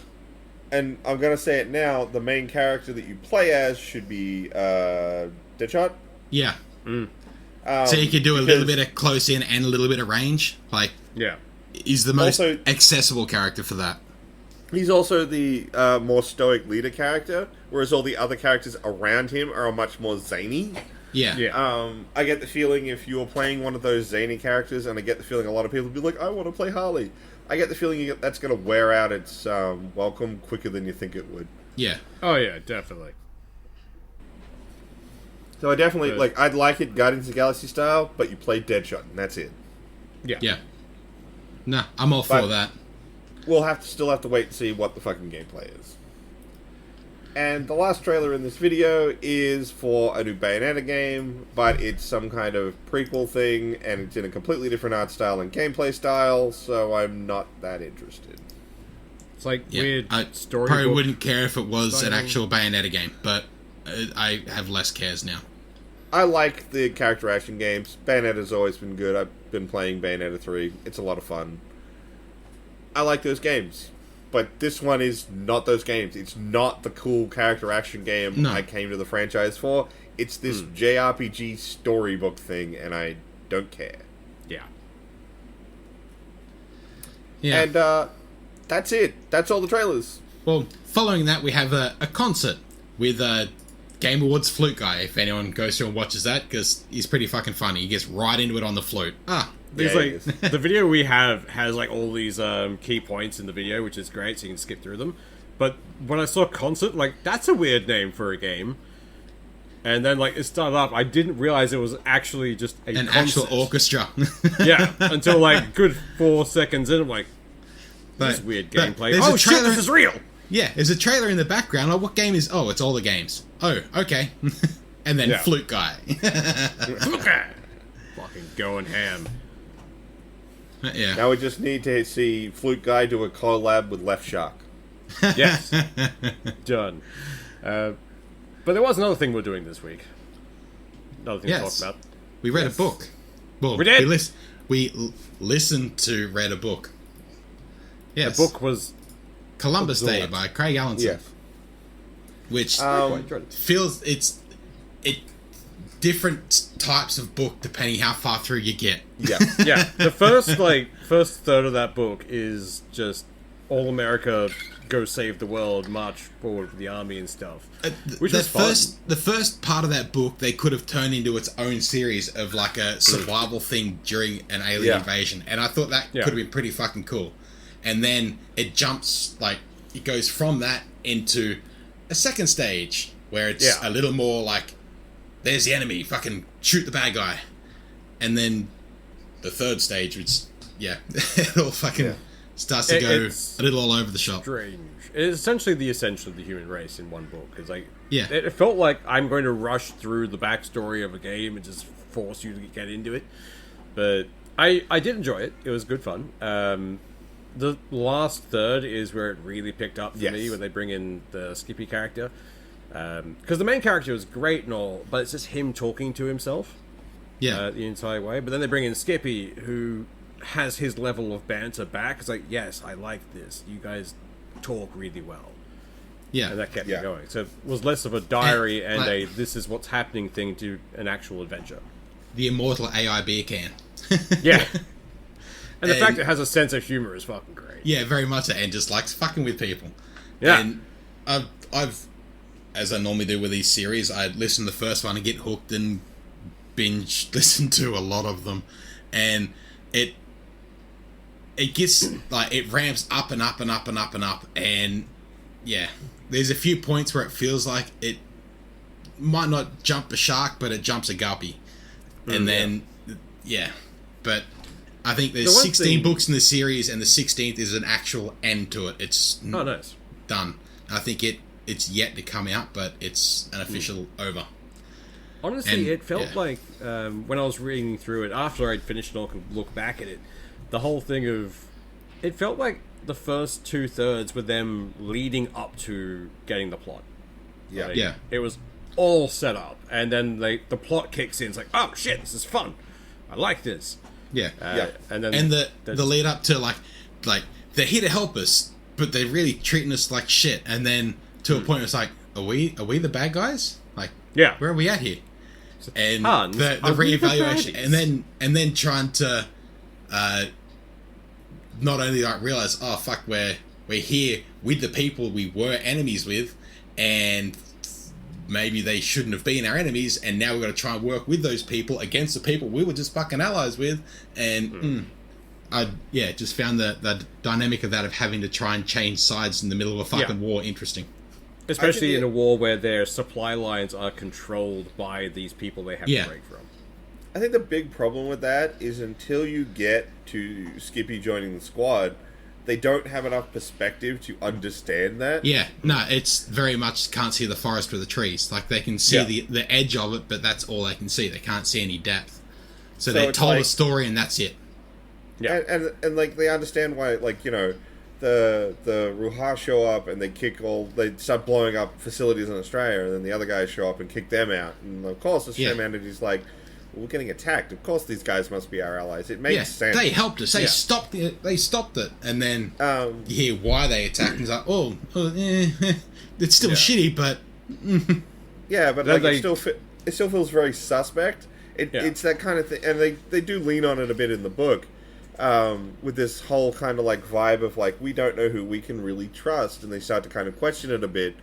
And I'm going to say it now, the main character that you play as should be Deadshot. Yeah. So you could do a little bit of close in and a little bit of range. Like, Yeah. he's the most Also- accessible character for that. He's also the more stoic leader character, whereas all the other characters around him are much more zany. Yeah. Yeah. I get the feeling if you were playing one of those zany characters, and I get the feeling a lot of people would be like, I want to play Harley. I get the feeling that's going to wear out its welcome quicker than you think it would. Yeah. Oh, yeah, definitely. So I definitely, I'd like it Guardians of the Galaxy style, but you play Deadshot, and that's it. Yeah. Yeah. No, I'm all for But- that. We'll still have to wait and see what the fucking gameplay is. And the last trailer in this video is for a new Bayonetta game, but it's some kind of prequel thing, and it's in a completely different art style and gameplay style, so I'm not that interested. It's like Yeah. weird I story. probably wouldn't care if it was an styling. actual Bayonetta game, but I have less cares now. I like the character action games. Bayonetta's always been good. I've been playing Bayonetta 3. It's a lot of fun. I like those games. But this one is not those games. It's not the cool character action game No. I came to the franchise for. It's this JRPG storybook thing, and I don't care. Yeah. Yeah. And that's it. That's all the trailers. Well, following that, we have a concert with Game Awards flute guy. If anyone goes through and watches that, because he's pretty fucking funny. He gets right into it on the flute. These Yeah, like it is. the video we have has like all these key points in the video, which is great, so you can skip through them. But when I saw concert, like that's a weird name for a game. And then like it started up, I didn't realize it was actually just An concert. actual orchestra. Yeah, until like good 4 seconds in, I'm like, this is But- weird but gameplay. there's a Oh shit, trailer- this is real. Yeah, there's a trailer in the background. Oh, what game is... Oh, it's all the games. Oh, okay. And then Yeah. flute guy. Fucking going ham. Yeah. Now we just need to see Flute Guy do a collab with Left Shark. Yes. Done. But there was another thing we're doing this week. Another thing Yes. to talk about. We read a book. Well, We did? We listened to read a book. Yes. The book was Columbus Day absorbed. by Craig Allenson. Yes. Which Um, feels... It different types of book depending how far through you get. Yeah. yeah. The first third of that book is just all America go save the world, march forward with the army and stuff. Which was fun. The first part of that book, they could have turned into its own series of like a survival thing during an alien invasion. And I thought that could have been pretty fucking cool. And then it jumps, like, it goes from that into a second stage where it's a little more like, there's the enemy, fucking shoot the bad guy. And then the third stage, which, it all fucking starts to go a little all over the shop. Strange. It's essentially the essential of the human race in one book. It's like, Yeah. it felt like I'm going to rush through the backstory of a game and just force you to get into it. But I did enjoy it. It was good fun. The last third is where it really picked up for me, when they bring in the Skippy character. Because the main character was great and all, but it's just him talking to himself the entire way. But then they bring in Skippy, who has his level of banter back. It's like, yes, I like this. You guys talk really well. Yeah. And that kept me going. So it was less of a diary and a this is what's happening thing to an actual adventure. The immortal AI beer can. Yeah. And the fact it has a sense of humor is fucking great. Yeah, very much so, and just likes fucking with people. Yeah. And I've, as I normally do with these series, I listen to the first one and get hooked and binge listen to a lot of them. And it gets, like, it ramps up and up and up and up and up. And, yeah, there's a few points where it feels like it might not jump a shark, but it jumps a guppy. And then, but I think there's 16 books in the series, and the 16th is an actual end to it. It's nice. Done. I think it's yet to come out, but it's an official over. Honestly, it felt like when I was reading through it, after I'd finished it all, could look back at it, the whole thing of... It felt like the first 2/3 were them leading up to getting the plot. Yeah. Like, it was all set up, and then the plot kicks in. It's like, oh shit, this is fun. I like this. Yeah. And then the lead up to like they're here to help us, but they're really treating us like shit. And then to a point, it's like, are we the bad guys? Like, where are we at here? And the reevaluation, and then trying to not only like realize, oh fuck, we're here with the people we were enemies with, and maybe they shouldn't have been our enemies, and now we've got to try and work with those people against the people we were just fucking allies with. And I just found the dynamic of that, of having to try and change sides in the middle of a fucking war, interesting. Especially in a war where their supply lines are controlled by these people they have to break from. I think the big problem with that is until you get to Skippy joining the squad, they don't have enough perspective to understand that. Yeah, no, it's very much can't see the forest for the trees. Like, they can see the edge of it, but that's all they can see. They can't see any depth. So they told a story, and that's it. Yeah, and like, they understand why, like, you know, the Ruha show up and they start blowing up facilities in Australia, and then the other guys show up and kick them out. And of course, the humanity's like, we're getting attacked. Of course, these guys must be our allies. It makes sense. They helped us. They stopped it. They stopped it, and then you hear why they attacked. And it's like, it's still shitty, but but like, it still feels very suspect. It's that kind of thing, and they do lean on it a bit in the book, with this whole kind of like vibe of like, we don't know who we can really trust, and they start to kind of question it a bit,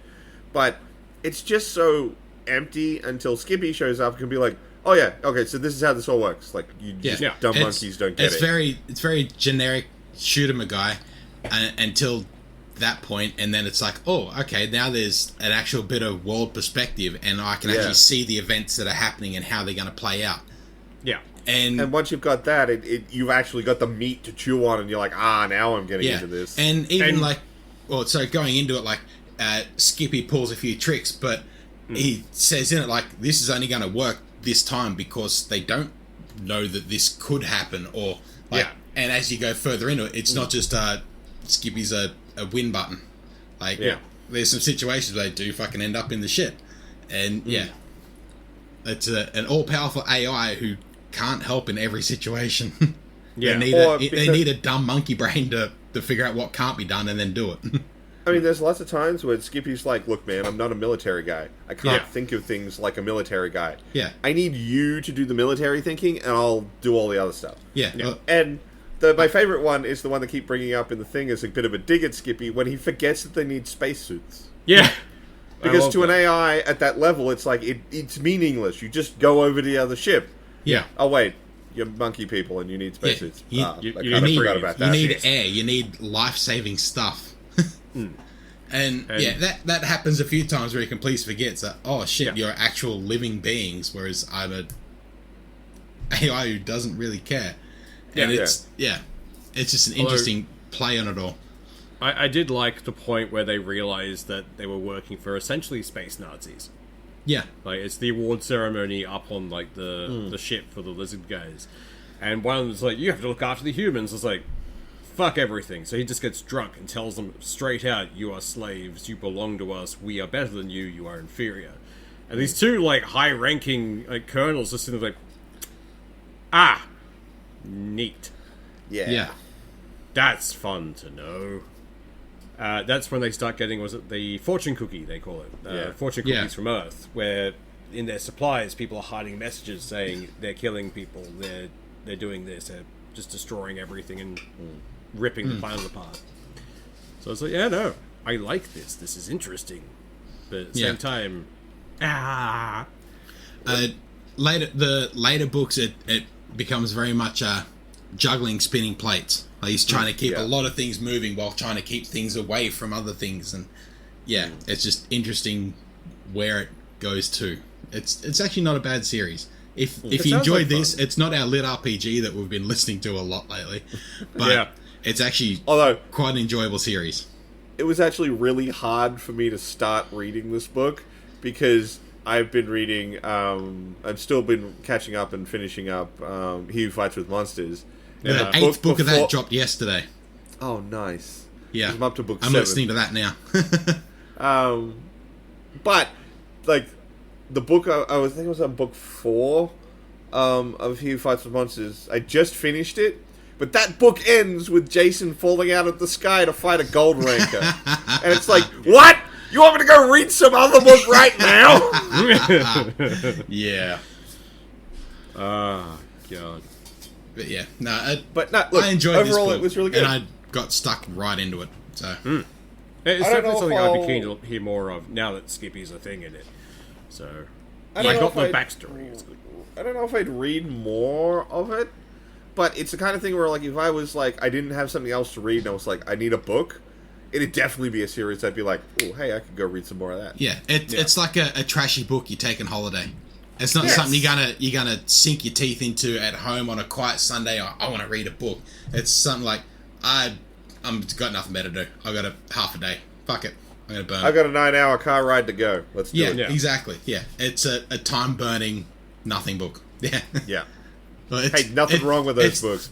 but it's just so empty until Skippy shows up and can be like, oh yeah, okay, so this is how this all works. Like, you just dumb monkeys don't get it. It's very generic, shoot 'em a guy, until that point, and then it's like, oh, okay, now there's an actual bit of world perspective, and I can actually see the events that are happening and how they're going to play out. Yeah. And once you've got that, you've actually got the meat to chew on, and you're like, now I'm getting into this. And so going into it, like, Skippy pulls a few tricks, but he says in it, like, this is only going to work this time because they don't know that this could happen, or like, and as you go further into it, it's not just Skippy's a win button. Like, there's some situations where they do fucking end up in the shit, and it's an all-powerful AI who can't help in every situation. They need a dumb monkey brain to figure out what can't be done and then do it. I mean, there's lots of times where Skippy's like, look, man, I'm not a military guy. I can't think of things like a military guy. Yeah. I need you to do the military thinking, and I'll do all the other stuff. Yeah. And My favorite one is the one they keep bringing up in the thing as a bit of a dig at Skippy when he forgets that they need spacesuits. Yeah. Because to an AI at that level, it's like, it's meaningless. You just go over to the other ship. Yeah. Oh, wait. You're monkey people and you need spacesuits. Yeah, I kind of forgot about that. You need air. You need life-saving stuff. And that happens a few times where he completely forgets that, oh shit, you're actual living beings, whereas I'm a AI who doesn't really care. And it's just an interesting play on it all. I did like the point where they realized that they were working for essentially space Nazis. Yeah. Like, it's the award ceremony up on, like, the ship for the lizard guys. And one of them's like, you have to look after the humans. It's like, fuck everything. So he just gets drunk and tells them straight out, you are slaves, you belong to us, we are better than you, you are inferior. And these two, like, high-ranking, like, colonels just sitting there like, neat. Yeah. That's fun to know. That's when they start getting, was it the fortune cookie, they call it? Fortune cookies from Earth, where in their supplies, people are hiding messages saying they're killing people, they're doing this, they're just destroying everything and ripping the planet apart. So it's like, yeah, no, I like this. This is interesting. But at the same time, the later books, it becomes very much juggling spinning plates. Like he's trying to keep a lot of things moving while trying to keep things away from other things, and it's just interesting where it goes to. It's actually not a bad series. If you enjoyed this, it's not our lit RPG that we've been listening to a lot lately, but it's actually quite an enjoyable series. It was actually really hard for me to start reading this book because I've been reading, I've still been catching up and finishing up He Who Fights with Monsters. The 8th book of that dropped yesterday. Oh, nice. Yeah. I'm up to book 7. I'm listening to that now. But, like, the book, I think it was on book 4 of He Who Fights with Monsters. I just finished it, but that book ends with Jason falling out of the sky to fight a gold ranker. And it's like, what? You want me to go read some other book right now? Yeah. God. But yeah, look, I enjoyed overall this book, it was really good. and I got stuck right into it. So it's definitely something I'd be keen to hear more of now that Skippy's a thing in it. So I got the backstory. It's good. I don't know if I'd read more of it, but it's the kind of thing where, like, if I was like I didn't have something else to read and I was like I need a book, it'd definitely be a series I'd be like, oh hey, I could go read some more of that. Yeah, it's like a trashy book you take on holiday. It's not something you're gonna sink your teeth into at home on a quiet Sunday. I want to read a book. It's something like I'm got nothing better to do. I got a half a day. Fuck it, I'm gonna burn. I got a 9-hour car ride to go. Let's do it. Yeah, exactly. Yeah, it's a time burning nothing book. Yeah. Well, hey, nothing wrong with those books.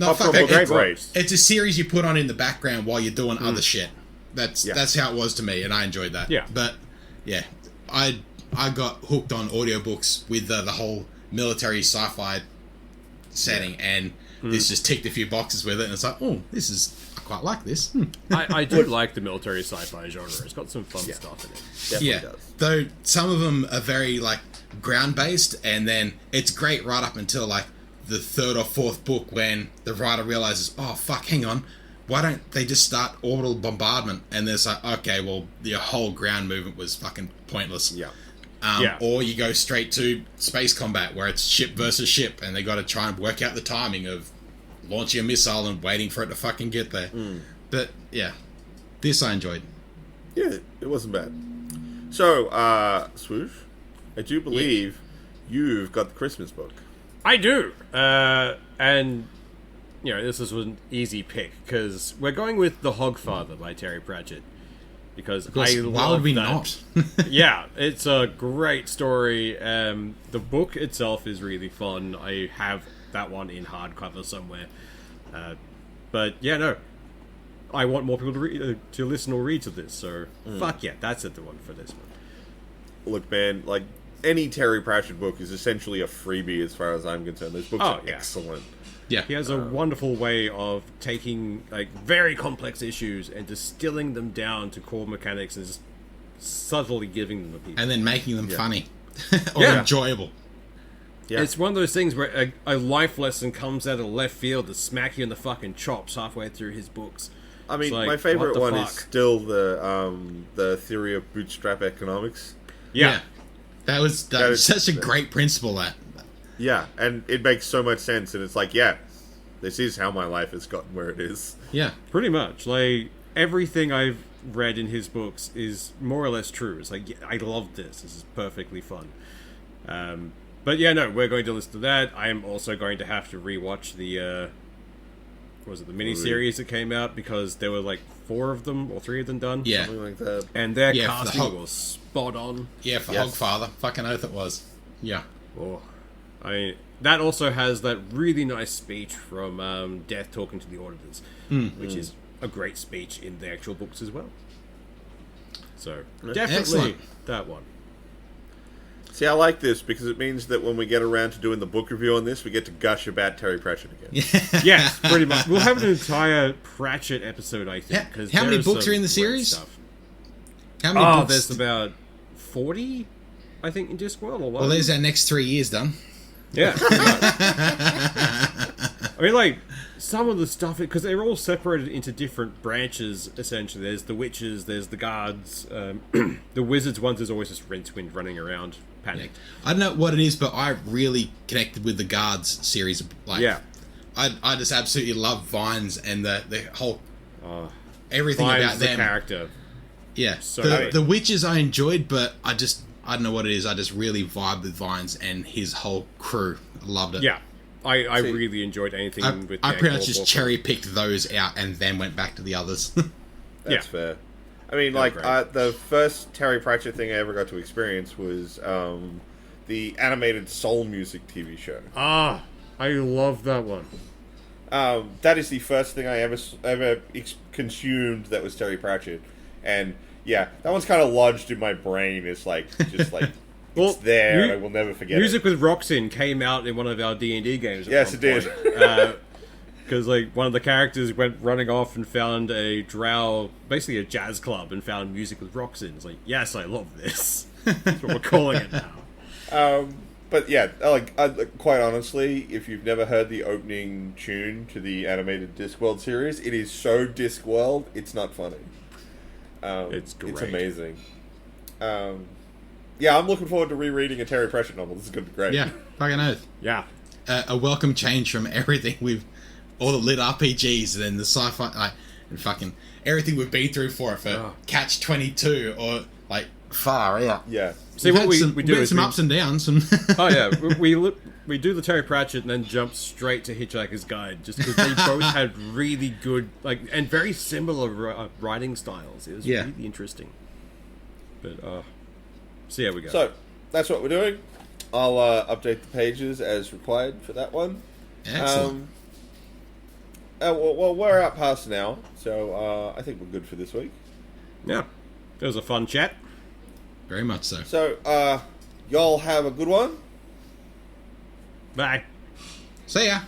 It's a series you put on in the background while you're doing other shit. That's how it was to me, and I enjoyed that. Yeah. But yeah, I got hooked on audiobooks with the whole military sci-fi setting, and this just ticked a few boxes with it, and it's like, I quite like this. I do like the military sci-fi genre. It's got some fun stuff in it. Definitely does. Though some of them are very like ground-based, and then it's great right up until like the 3rd or 4th book when the writer realizes, oh fuck, hang on, why don't they just start orbital bombardment? And there's like, okay, well, the whole ground movement was fucking pointless. Or you go straight to space combat where it's ship versus ship, and they got to try and work out the timing of launching a missile and waiting for it to fucking get there. But yeah, this I enjoyed. Yeah, it wasn't bad. So, Swoosh, I do believe you've got the Christmas book. I do, and this is an easy pick because we're going with The Hogfather by Terry Pratchett. Because I love why would we that. not? Yeah, it's a great story. The book itself is really fun. I have that one in hardcover somewhere. But yeah, no, I want more people to listen or read to this. So fuck yeah, that's the one for this one. Look, man, like any Terry Pratchett book is essentially a freebie as far as I'm concerned. Those books are excellent. Yeah, he has a wonderful way of taking like very complex issues and distilling them down to core mechanics and just subtly giving them to people, and then making them funny or enjoyable. Yeah. It's one of those things where a life lesson comes out of left field to smack you in the fucking chops halfway through his books. I mean, Like, my favorite what the one is fuck? still the theory of bootstrap economics. Yeah. That was is- such a great principle. That Yeah, and it makes so much sense, and it's like, yeah, this is how my life has gotten where it is. yeah. Pretty much. Like, everything I've read in his books is more or less true. It's like, yeah, I love this. This is perfectly fun. But yeah, no, we're going to listen to that. I am also going to have to rewatch the, was it the miniseries that came out? Because there were like 4 of them, or 3 of them done. Yeah. Something like that. And their Yeah, for the casting whole- was spot on. Yeah, for Yes. Hogfather. Fucking oath it was. Yeah. Oh, I mean, that also has that really nice speech from Death talking to the auditors, which is a great speech in the actual books as well. So, definitely Excellent. that one. See, I like this because it means that when we get around to doing the book review on this, we get to gush about Terry Pratchett again. Yes, pretty much. We'll have an entire Pratchett episode, I think. Yeah, 'cause how many there's books some are in the great series? stuff. How many Oh, books? there's about 40, I think, in Discworld. Or Well, there's our next 3 years done. Yeah. pretty much. I mean, like, some of the stuff, because they're all separated into different branches, essentially. There's the witches, there's the guards. The wizards ones is always just Rincewind running around, panicked. I don't know what it is, but I really connected with the Guards series. Like, Yeah. I just absolutely love Vines and the whole everything Vine's about the them. character. Yeah, So the, great. the witches I enjoyed, but I don't know what it is. I just really vibe with Vines and his whole crew. I loved it. Yeah. I See, really enjoyed anything I, with I the pretty much Gore just book. cherry picked those out and then went back to the others. That's Yeah. fair. I mean, They're like, great. the first Terry Pratchett thing I ever got to experience was the animated Soul Music TV show. Ah, I love that one. That is the first thing I ever consumed that was Terry Pratchett, and yeah, that one's kind of lodged in my brain. It's like just like Well, it's there, mu- and I will never forget Music it. with Roxin came out in one of our D&D games. Yes, it did. Because like one of the characters went running off and found a drow, basically a jazz club, and found Music with Roxin. It's like, yes, I love this. That's what we're calling it now. But yeah, like quite honestly, if you've never heard the opening tune to the animated Discworld series, it is so Discworld, it's not funny. It's great. It's amazing. Yeah, I'm looking forward to rereading a Terry Pratchett novel. This is going to be great. yeah, fucking oath. Yeah. A welcome change from everything we've all the lit RPGs and then the sci-fi and fucking everything we've been through for it for Oh. Catch 22 or like far out. Yeah. See, what we do we've had is some we- ups and downs. Some Oh yeah, we do the Terry Pratchett and then jump straight to Hitchhiker's Guide, just because they both had really good, like, and very similar writing styles. It was Yeah. really interesting. But see how we go. So, that's what we're doing. I'll update the pages as required for that one. Excellent. Well, we're out past now, so I think we're good for this week. yeah, it was a fun chat. Very much so. So, y'all have a good one. Bye. See ya.